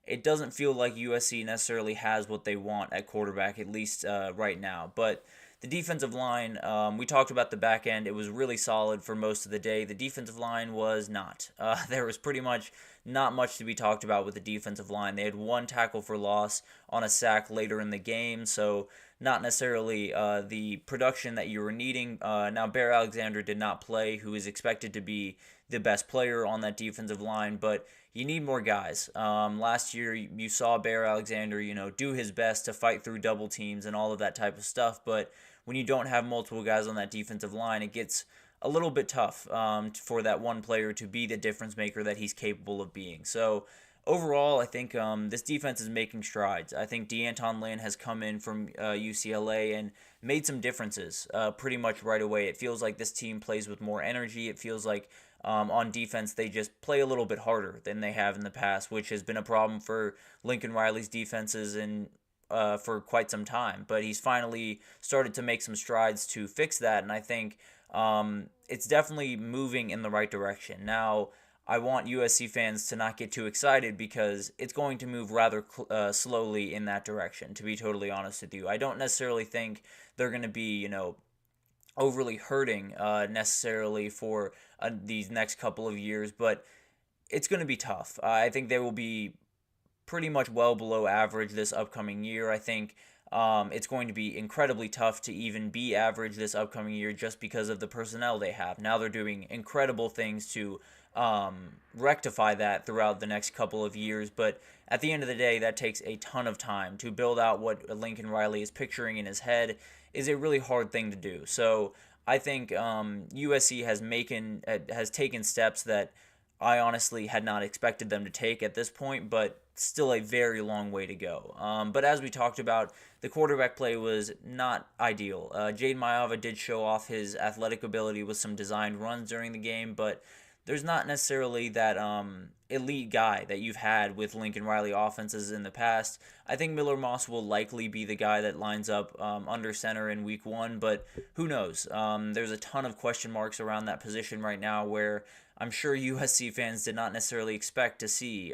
it doesn't feel like USC necessarily has what they want at quarterback, at least right now. But the defensive line, we talked about the back end. It was really solid for most of the day. The defensive line was not. There was pretty much not much to be talked about with the defensive line. They had one tackle for loss on a sack later in the game, so not necessarily the production that you were needing. Now, Bear Alexander did not play, who is expected to be the best player on that defensive line, but you need more guys. Last year, you saw Bear Alexander, do his best to fight through double teams and all of that type of stuff, but when you don't have multiple guys on that defensive line, it gets a little bit tough for that one player to be the difference maker that he's capable of being. So overall, I think this defense is making strides. I think D'Anton Lynn has come in from UCLA and made some differences pretty much right away. It feels like this team plays with more energy. It feels like on defense they just play a little bit harder than they have in the past, which has been a problem for Lincoln Riley's defenses and for quite some time, but he's finally started to make some strides to fix that, and I think it's definitely moving in the right direction. Now, I want USC fans to not get too excited because it's going to move rather slowly in that direction, to be totally honest with you. I don't necessarily think they're going to be, overly hurting necessarily for these next couple of years, but it's going to be tough. I think they will be pretty much well below average this upcoming year. I think it's going to be incredibly tough to even be average this upcoming year just because of the personnel they have. Now they're doing incredible things to rectify that throughout the next couple of years, but at the end of the day, that takes a ton of time. To build out what Lincoln Riley is picturing in his head is a really hard thing to do. So I think USC has taken steps that I honestly had not expected them to take at this point, but still a very long way to go. But as we talked about, the quarterback play was not ideal. Jade Mayava did show off his athletic ability with some designed runs during the game, but there's not necessarily that elite guy that you've had with Lincoln Riley offenses in the past. I think Miller Moss will likely be the guy that lines up under center in week one, but who knows? There's a ton of question marks around that position right now where I'm sure USC fans did not necessarily expect to see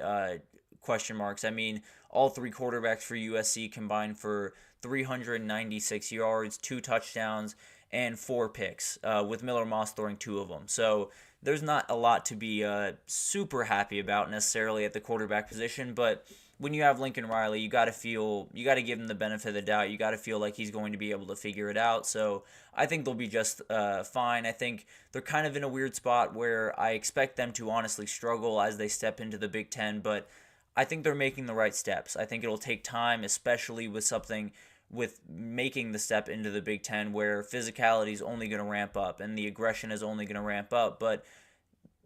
question marks. I mean, all three quarterbacks for USC combined for 396 yards, 2 touchdowns, and 4 picks, with Miller Moss throwing 2 of them. So there's not a lot to be super happy about necessarily at the quarterback position, but when you have Lincoln Riley, you got to give him the benefit of the doubt. You got to feel like he's going to be able to figure it out. So I think they'll be just fine. I think they're kind of in a weird spot where I expect them to honestly struggle as they step into the Big Ten, but I think they're making the right steps. I think it'll take time, especially with making the step into the Big Ten where physicality is only going to ramp up and the aggression is only going to ramp up. But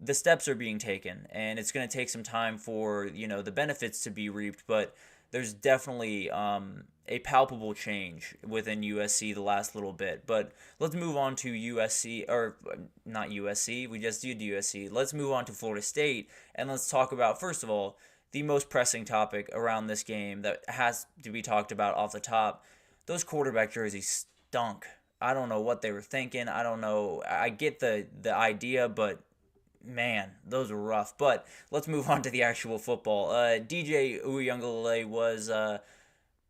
the steps are being taken, and it's going to take some time for the benefits to be reaped, but there's definitely a palpable change within USC the last little bit. But let's move on to USC, or not USC, we just did USC. Let's move on to Florida State, and let's talk about, first of all, the most pressing topic around this game that has to be talked about off the top. Those quarterback jerseys stunk. I don't know what they were thinking. I don't know. I get the idea, but man, those were rough. But let's move on to the actual football. DJ Uiagalelei was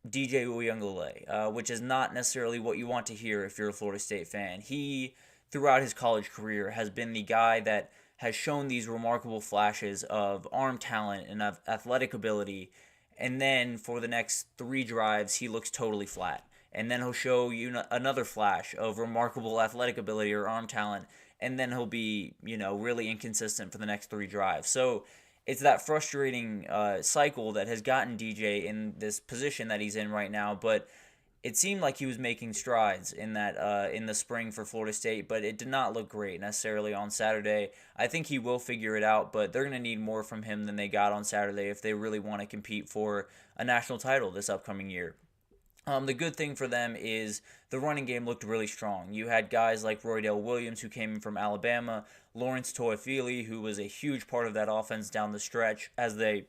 DJ Uiagalelei, which is not necessarily what you want to hear if you're a Florida State fan. He, throughout his college career, has been the guy that has shown these remarkable flashes of arm talent and of athletic ability, and then for the next 3 drives, he looks totally flat. And then he'll show you another flash of remarkable athletic ability or arm talent, and then he'll be, really inconsistent for the next 3 drives. So it's that frustrating cycle that has gotten DJ in this position that he's in right now. But it seemed like he was making strides in the spring for Florida State, but it did not look great necessarily on Saturday. I think he will figure it out, but they're going to need more from him than they got on Saturday if they really want to compete for a national title this upcoming year. The good thing for them is the running game looked really strong. You had guys like Roydell Williams, who came in from Alabama, Lawrence Toafili, who was a huge part of that offense down the stretch as they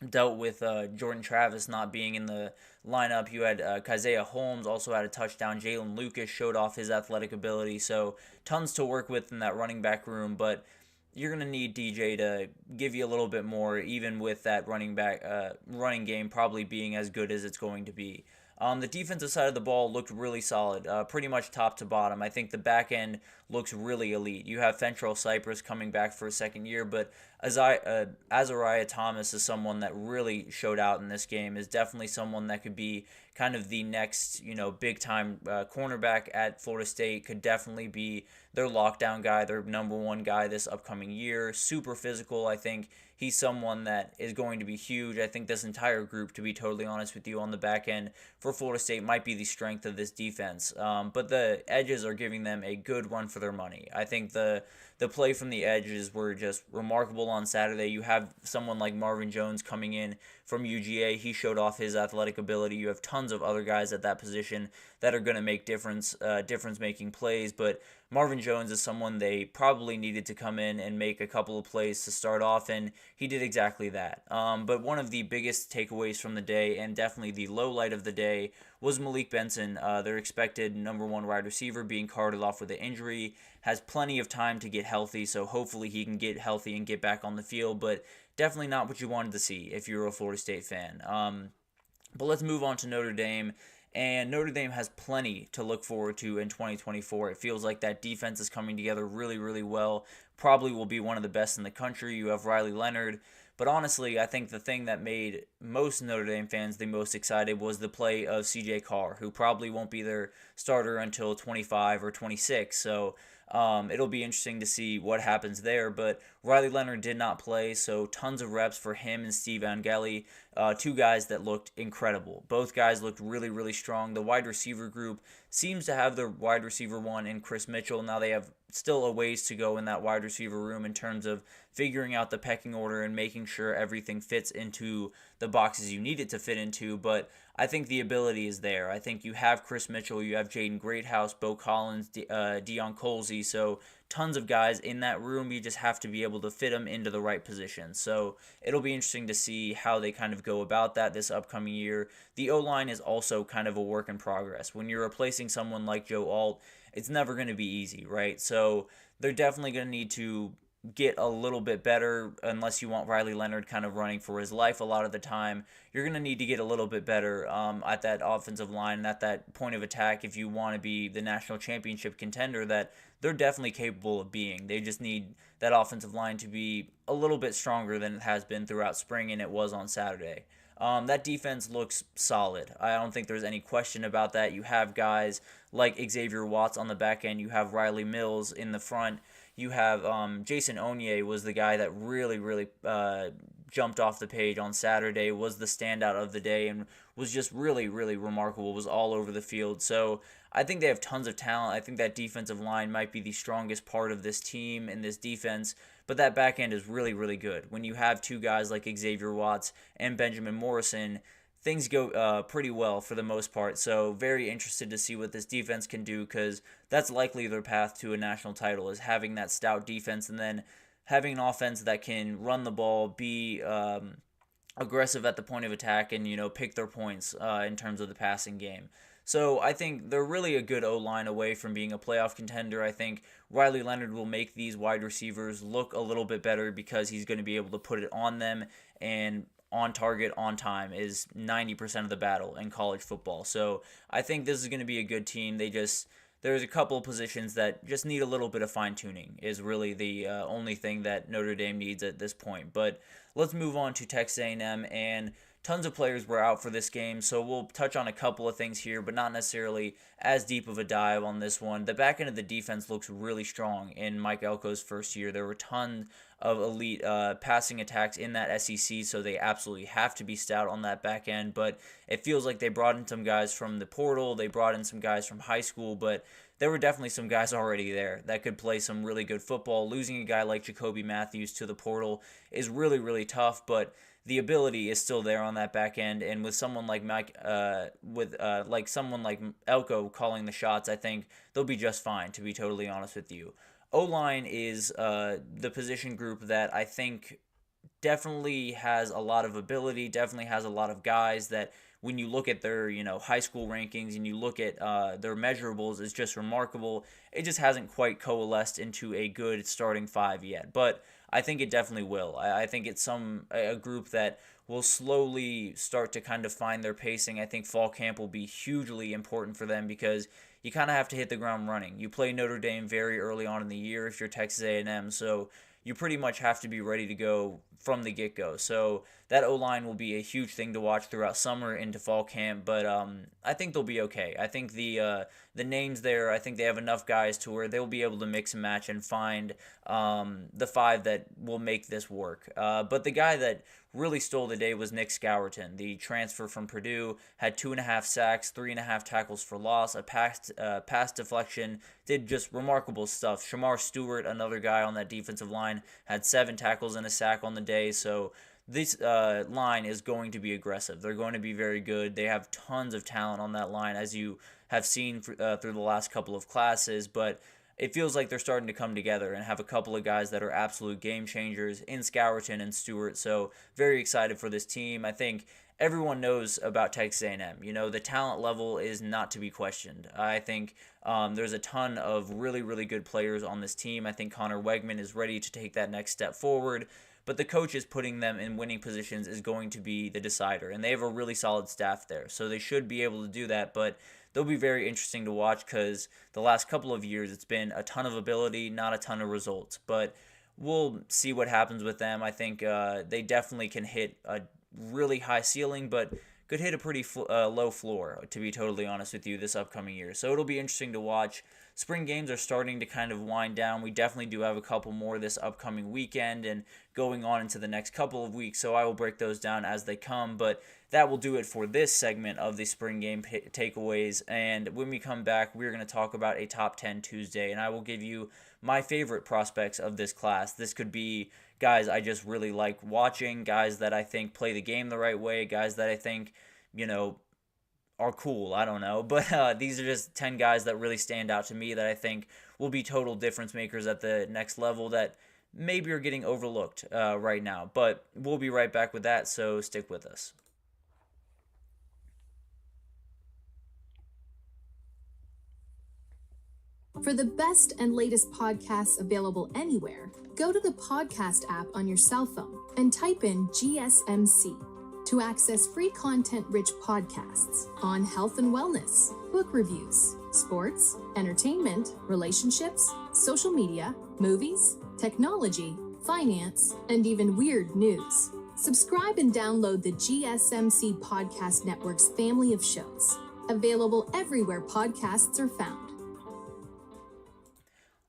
dealt with Jordan Travis not being in the lineup. You had Keziah Holmes also had a touchdown. Jalen Lucas showed off his athletic ability. So tons to work with in that running back room, but you're going to need DJ to give you a little bit more, even with that running game probably being as good as it's going to be. The defensive side of the ball looked really solid, pretty much top to bottom. I think the back end looks really elite. You have Fentrell Cypress coming back for a second year, but Azariah Thomas is someone that really showed out in this game, is definitely someone that could be kind of the next, big-time cornerback at Florida State, could definitely be their lockdown guy, their number 1 guy this upcoming year. Super physical, I think. He's someone that is going to be huge. I think this entire group, to be totally honest with you, on the back end for Florida State might be the strength of this defense. But the edges are giving them a good run for their money. I think the play from the edges were just remarkable on Saturday. You have someone like Marvin Jones coming in from UGA. He showed off his athletic ability. You have tons of other guys at that position that are going to make difference-making plays, but Marvin Jones is someone they probably needed to come in and make a couple of plays to start off, and he did exactly that. But one of the biggest takeaways from the day, and definitely the low light of the day, was Malik Benson, their expected number 1 wide receiver, being carted off with an injury. Has plenty of time to get healthy, so hopefully he can get healthy and get back on the field, but definitely not what you wanted to see if you're a Florida State fan. But let's move on to Notre Dame. And Notre Dame has plenty to look forward to in 2024. It feels like that defense is coming together really, really well. Probably will be one of the best in the country. You have Riley Leonard. But honestly, I think the thing that made most Notre Dame fans the most excited was the play of C.J. Carr, who probably won't be their starter until 25 or 26. So it'll be interesting to see what happens there. But Riley Leonard did not play, so tons of reps for him and Steve Angeli, 2 guys that looked incredible. Both guys looked really, really strong. The wide receiver group seems to have their wide receiver 1 in Chris Mitchell. Now they have still a ways to go in that wide receiver room in terms of figuring out the pecking order and making sure everything fits into the boxes you need it to fit into, but I think the ability is there. I think you have Chris Mitchell, you have Jaden Greathouse, Bo Collins, Deion Colsey, so tons of guys in that room. You just have to be able to fit them into the right position. So it'll be interesting to see how they kind of go about that this upcoming year. The O-line is also kind of a work in progress. When you're replacing someone like Joe Alt, it's never going to be easy, right? So they're definitely going to need to get a little bit better unless you want Riley Leonard kind of running for his life a lot of the time. You're going to need to get a little bit better at that offensive line and at that point of attack if you want to be the national championship contender that they're definitely capable of being. They just need that offensive line to be a little bit stronger than it has been throughout spring and it was on Saturday. That defense looks solid. I don't think there's any question about that. You have guys like Xavier Watts on the back end. You have Riley Mills in the front. You have Jason Onye was the guy that really jumped off the page on Saturday, was the standout of the day, and was just really remarkable, was all over the field. So I think they have tons of talent. I think that defensive line might be the strongest part of this team and this defense, but that back end is really good. When you have two guys like Xavier Watts and Benjamin Morrison, things go pretty well for the most part. So very interested to see what this defense can do because that's likely their path to a national title is having that stout defense and then having an offense that can run the ball, be aggressive at the point of attack, and pick their points in terms of the passing game. So I think they're really a good O-line away from being a playoff contender. I think Riley Leonard will make these wide receivers look a little bit better because he's going to be able to put it on them, and on target, on time is 90% of the battle in college football. So I think this is going to be a good team. There's a couple of positions that just need a little bit of fine-tuning is really the only thing that Notre Dame needs at this point. But let's move on to Texas A&M, and tons of players were out for this game, so we'll touch on a couple of things here, but not necessarily as deep of a dive on this one. The back end of the defense looks really strong in Mike Elko's first year. There were tons of elite passing attacks in that SEC, so they absolutely have to be stout on that back end, but it feels like they brought in some guys from the portal, they brought in some guys from high school, but there were definitely some guys already there that could play some really good football. Losing a guy like Jacoby Matthews to the portal is really tough, but the ability is still there on that back end, and with someone like someone like Elko calling the shots, I think they'll be just fine, to be totally honest with you. O-line is the position group that I think definitely has a lot of ability, definitely has a lot of guys that when you look at their high school rankings and you look at their measurables, is just remarkable. It just hasn't quite coalesced into a good starting five yet, but I think it definitely will. I think it's a group that will slowly start to kind of find their pacing. I think fall camp will be hugely important for them because you kind of have to hit the ground running. You play Notre Dame very early on in the year if you're Texas A&M, so you pretty much have to be ready to go from the get-go. So that O-line will be a huge thing to watch throughout summer into fall camp, but I think they'll be okay. I think the names there, I think they have enough guys to where they'll be able to mix and match and find the five that will make this work. But the guy that really stole the day was Nick Scourton, the transfer from Purdue, had 2.5 sacks, 3.5 tackles for loss, a pass deflection, did just remarkable stuff. Shamar Stewart, another guy on that defensive line, had 7 tackles and a sack on the day, so this line is going to be aggressive. They're going to be very good. They have tons of talent on that line, as you have seen through the last couple of classes, but it feels like they're starting to come together and have a couple of guys that are absolute game changers in Scourton and Stewart, so very excited for this team. I think everyone knows about Texas A&M. The talent level is not to be questioned. I think there's a ton of really good players on this team. I think Connor Wegman is ready to take that next step forward, but the coaches putting them in winning positions is going to be the decider, and they have a really solid staff there, so they should be able to do that, but they'll be very interesting to watch because the last couple of years it's been a ton of ability, not a ton of results, but we'll see what happens with them. I think they definitely can hit a really high ceiling, but could hit a pretty low floor, to be totally honest with you, this upcoming year. So it'll be interesting to watch. Spring games are starting to kind of wind down. We definitely do have a couple more this upcoming weekend and going on into the next couple of weeks, so I will break those down as they come, but that will do it for this segment of the spring game takeaways, and when we come back, we're going to talk about a Top 10 Tuesday, and I will give you my favorite prospects of this class. This could be guys I just really like watching, guys that I think play the game the right way, guys that I think, are cool, I don't know, but these are just 10 guys that really stand out to me that I think will be total difference makers at the next level that maybe are getting overlooked right now, but we'll be right back with that, so stick with us. For the best and latest podcasts available anywhere, go to the podcast app on your cell phone and type in GSMC to access free content-rich podcasts on health and wellness, book reviews, sports, entertainment, relationships, social media, movies, technology, finance, and even weird news. Subscribe and download the GSMC Podcast Network's family of shows, available everywhere podcasts are found.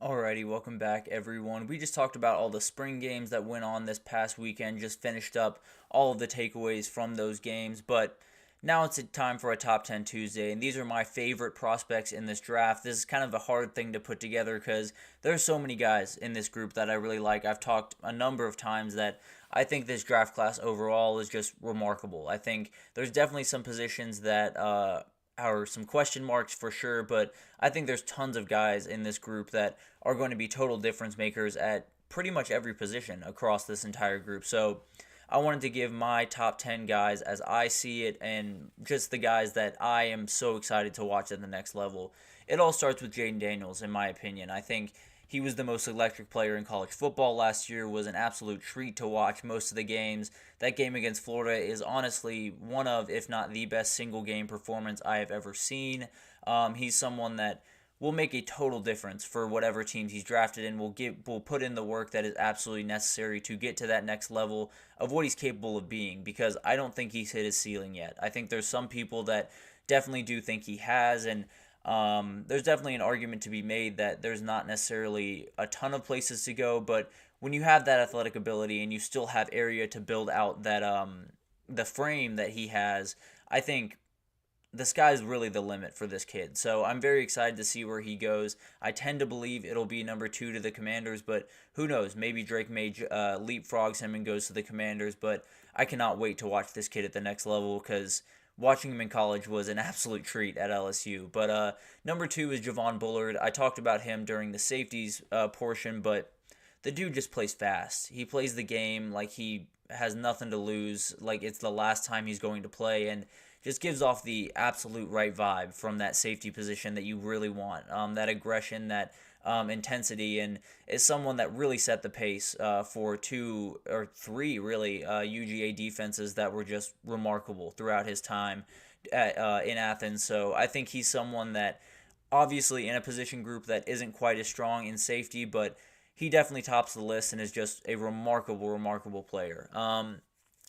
Alrighty, welcome back everyone. We just talked about all the spring games that went on this past weekend, just finished up all of the takeaways from those games, but now it's time for a Top 10 Tuesday, and these are my favorite prospects in this draft. This is kind of a hard thing to put together because there's so many guys in this group that I really like. I've talked a number of times that I think this draft class overall is just remarkable. I think there's definitely some positions that are some question marks for sure, but I think there's tons of guys in this group that are going to be total difference makers at pretty much every position across this entire group. So I wanted to give my top 10 guys as I see it and just the guys that I am so excited to watch at the next level. It all starts with Jaden Daniels, in my opinion. I think he was the most electric player in college football last year, was an absolute treat to watch most of the games. That game against Florida is honestly one of, if not the best single game performance I have ever seen. He's someone that will make a total difference for whatever teams he's drafted in, will put in the work that is absolutely necessary to get to that next level of what he's capable of being, because I don't think he's hit his ceiling yet. I think there's some people that definitely do think he has, and there's definitely an argument to be made that there's not necessarily a ton of places to go, but when you have that athletic ability and you still have area to build out that the frame that he has, I think the sky's really the limit for this kid. So I'm very excited to see where he goes. I tend to believe it'll be number 2 to the Commanders, but who knows? Maybe Drake May leapfrogs him and goes to the Commanders, but I cannot wait to watch this kid at the next level because watching him in college was an absolute treat at LSU. But number 2 is JioSaavn Bullard. I talked about him during the safeties portion, but the dude just plays fast. He plays the game like he has nothing to lose, like it's the last time he's going to play, and just gives off the absolute right vibe from that safety position that you really want. That aggression, that intensity, and is someone that really set the pace for 2 or 3 really UGA defenses that were just remarkable throughout his time in Athens. So I think he's someone that obviously in a position group that isn't quite as strong in safety, but he definitely tops the list and is just a remarkable player. I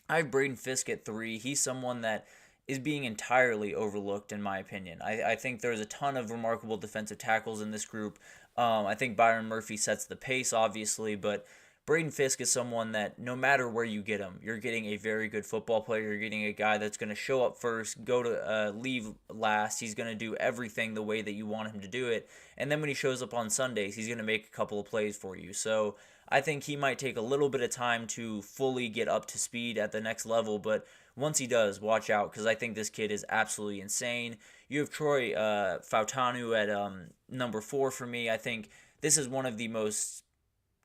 have Braden Fisk at 3. He's someone that is being entirely overlooked in my opinion. I think there's a ton of remarkable defensive tackles in this group. I think Byron Murphy sets the pace, obviously, but Braden Fisk is someone that no matter where you get him, you're getting a very good football player. You're getting a guy that's going to show up first, leave last. He's going to do everything the way that you want him to do it. And then when he shows up on Sundays, he's going to make a couple of plays for you. So I think he might take a little bit of time to fully get up to speed at the next level, but once he does, watch out, because I think this kid is absolutely insane. You have Troy Fautanu at number 4 for me. I think this is one of the most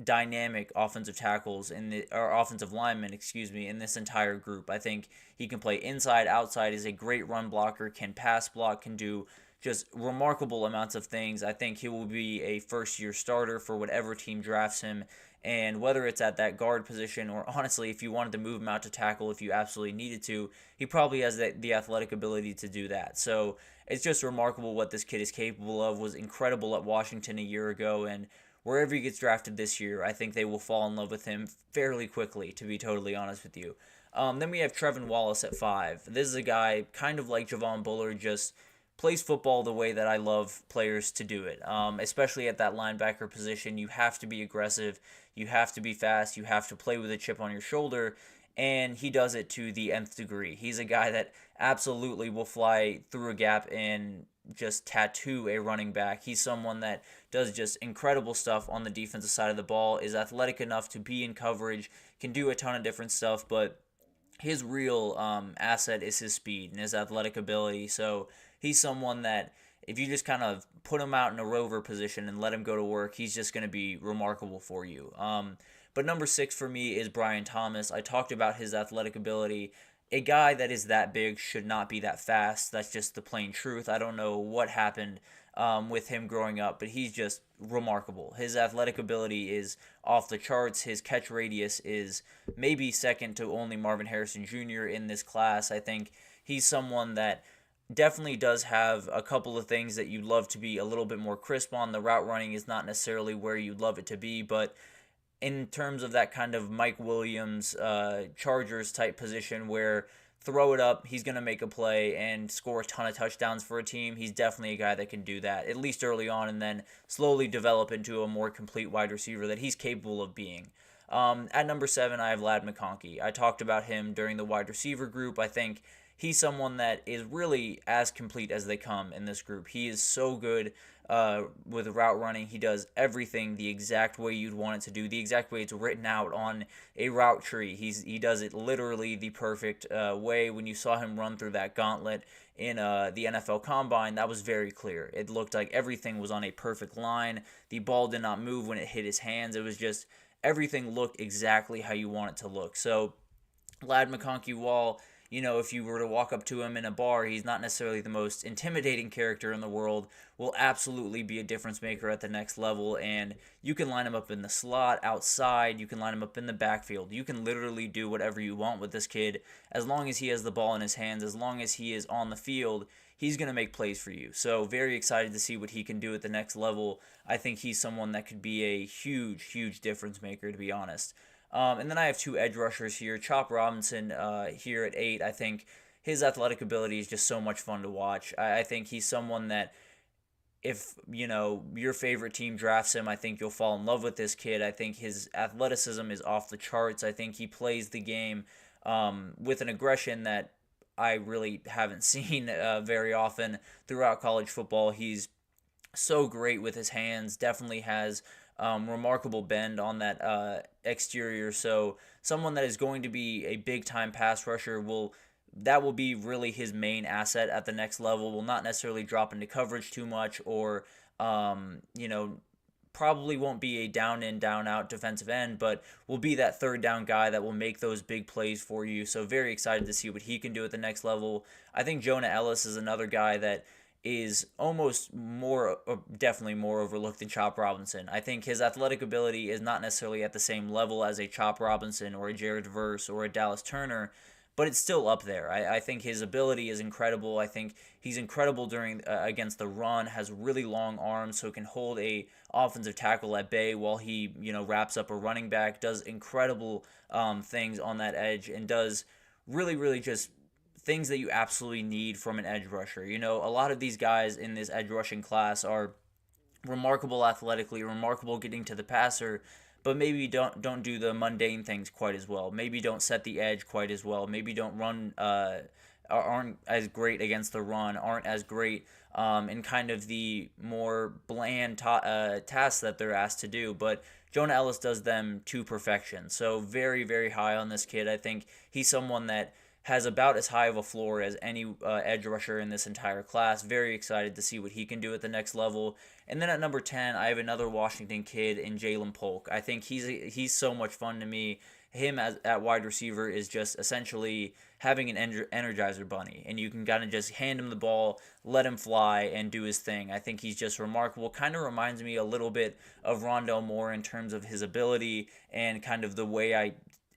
dynamic offensive tackles offensive linemen, in this entire group. I think he can play inside, outside, is a great run blocker, can pass block, can do just remarkable amounts of things. I think he will be a first-year starter for whatever team drafts him, and whether it's at that guard position or honestly if you wanted to move him out to tackle if you absolutely needed to, he probably has the athletic ability to do that. So it's just remarkable what this kid is capable of. Was incredible at Washington a year ago, and wherever he gets drafted this year, I think they will fall in love with him fairly quickly, to be totally honest with you. Then we have Trevin Wallace at 5. This is a guy kind of like JioSaavn Bullard, just plays football the way that I love players to do it, especially at that linebacker position. You have to be aggressive, you have to be fast, you have to play with a chip on your shoulder, and he does it to the nth degree. He's a guy that absolutely will fly through a gap and just tattoo a running back. He's someone that does just incredible stuff on the defensive side of the ball, is athletic enough to be in coverage, can do a ton of different stuff, but his real asset is his speed and his athletic ability. So he's someone that if you just kind of put him out in a rover position and let him go to work, he's just going to be remarkable for you. But number 6 for me is Brian Thomas. I talked about his athletic ability. A guy that is that big should not be that fast. That's just the plain truth. I don't know what happened with him growing up, but he's just remarkable. His athletic ability is off the charts. His catch radius is maybe second to only Marvin Harrison Jr. in this class. I think he's someone that definitely does have a couple of things that you'd love to be a little bit more crisp on. The route running is not necessarily where you'd love it to be, but in terms of that kind of Mike Williams, Chargers type position where throw it up, he's going to make a play and score a ton of touchdowns for a team, he's definitely a guy that can do that, at least early on, and then slowly develop into a more complete wide receiver that he's capable of being. At number 7, I have Ladd McConkey. I talked about him during the wide receiver group. I think he's someone that is really as complete as they come in this group. He is so good with route running. He does everything the exact way you'd want it to do, the exact way it's written out on a route tree. He does it literally the perfect way. When you saw him run through that gauntlet in the NFL Combine, that was very clear. It looked like everything was on a perfect line. The ball did not move when it hit his hands. It was just everything looked exactly how you want it to look. So Ladd McConkey, while if you were to walk up to him in a bar, he's not necessarily the most intimidating character in the world, will absolutely be a difference maker at the next level. And you can line him up in the slot, outside, you can line him up in the backfield. You can literally do whatever you want with this kid. As long as he has the ball in his hands, as long as he is on the field, he's going to make plays for you. So very excited to see what he can do at the next level. I think he's someone that could be a huge, huge difference maker, to be honest. And then I have 2 edge rushers here. Chop Robinson here at 8. I think his athletic ability is just so much fun to watch. I think he's someone that if, your favorite team drafts him, I think you'll fall in love with this kid. I think his athleticism is off the charts. I think he plays the game with an aggression that I really haven't seen very often throughout college football. He's so great with his hands, definitely has remarkable bend on that exterior. So someone that is going to be a big-time pass rusher will be really his main asset at the next level. Will not necessarily drop into coverage too much, or probably won't be a down in, down out defensive end, but will be that third down guy that will make those big plays for you. So very excited to see what he can do at the next level. I think Jonah Ellis is another guy that is definitely more overlooked than Chop Robinson. I think his athletic ability is not necessarily at the same level as a Chop Robinson or a Jared Verse or a Dallas Turner, but it's still up there. I think his ability is incredible. I think he's incredible during against the run, has really long arms, so can hold a offensive tackle at bay while he wraps up a running back, does incredible things on that edge, and does really, really just things that you absolutely need from an edge rusher. A lot of these guys in this edge rushing class are remarkable athletically, remarkable getting to the passer, but maybe don't do the mundane things quite as well. Maybe don't set the edge quite as well. Maybe don't run, aren't as great against the run, aren't as great in kind of the more bland tasks that they're asked to do. But Jonah Ellis does them to perfection. So very, very high on this kid. I think he's someone that has about as high of a floor as any edge rusher in this entire class. Very excited to see what he can do at the next level. And then at number 10, I have another Washington kid in Jalen Polk. I think he's so much fun to me. Him at wide receiver is just essentially having an Energizer bunny, and you can kind of just hand him the ball, let him fly, and do his thing. I think he's just remarkable. Kind of reminds me a little bit of Rondale Moore in terms of his ability and kind of the way I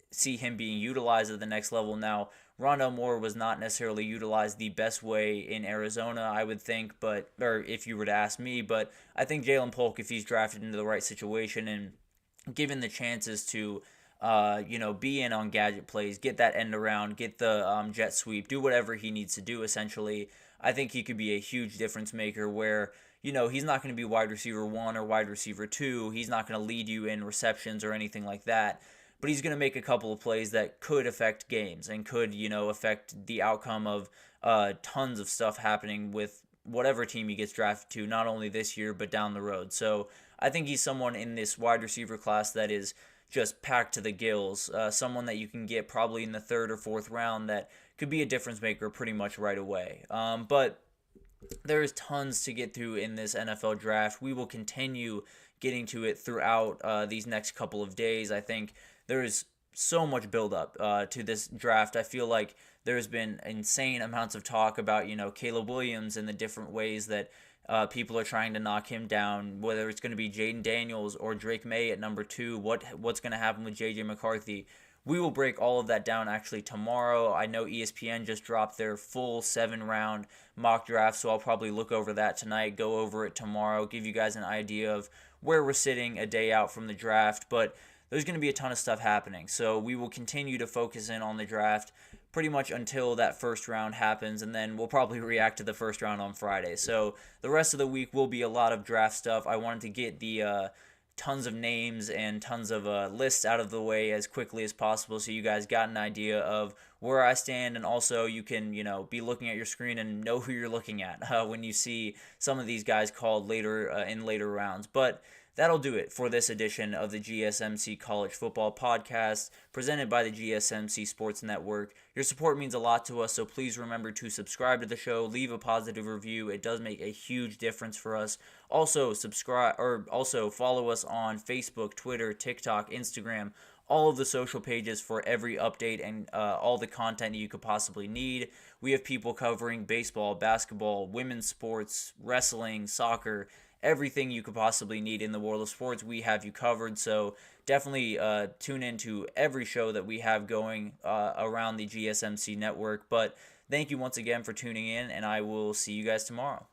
see him being utilized at the next level. Now, Rondale Moore was not necessarily utilized the best way in Arizona, I would think, or if you were to ask me, but I think Jalen Polk, if he's drafted into the right situation and given the chances to, be in on gadget plays, get that end around, get the jet sweep, do whatever he needs to do, essentially, I think he could be a huge difference maker where, he's not going to be wide receiver 1 or wide receiver 2. He's not going to lead you in receptions or anything like that. But he's going to make a couple of plays that could affect games and could, affect the outcome of tons of stuff happening with whatever team he gets drafted to, not only this year, but down the road. So I think he's someone in this wide receiver class that is just packed to the gills, someone that you can get probably in the 3rd or 4th round that could be a difference maker pretty much right away. But there's tons to get through in this NFL draft. We will continue getting to it throughout these next couple of days. I think there's so much build-up to this draft. I feel like there's been insane amounts of talk about, Caleb Williams and the different ways that people are trying to knock him down, whether it's going to be Jaden Daniels or Drake May at number 2, what's going to happen with J.J. McCarthy. We will break all of that down actually tomorrow. I know ESPN just dropped their full 7-round mock draft, so I'll probably look over that tonight, go over it tomorrow, give you guys an idea of where we're sitting a day out from the draft. But there's going to be a ton of stuff happening, so we will continue to focus in on the draft pretty much until that first round happens, and then we'll probably react to the first round on Friday. So the rest of the week will be a lot of draft stuff. I wanted to get the tons of names and tons of lists out of the way as quickly as possible, so you guys got an idea of where I stand, and also you can, be looking at your screen and know who you're looking at when you see some of these guys called later in later rounds. But that'll do it for this edition of the GSMC College Football Podcast, presented by the GSMC Sports Network. Your support means a lot to us, so please remember to subscribe to the show, leave a positive review. It does make a huge difference for us. Also, follow us on Facebook, Twitter, TikTok, Instagram, all of the social pages for every update and all the content you could possibly need. We have people covering baseball, basketball, women's sports, wrestling, soccer, everything you could possibly need in the world of sports. We have you covered, so definitely tune into every show that we have going around the GSMC network. But thank you once again for tuning in, and I will see you guys tomorrow.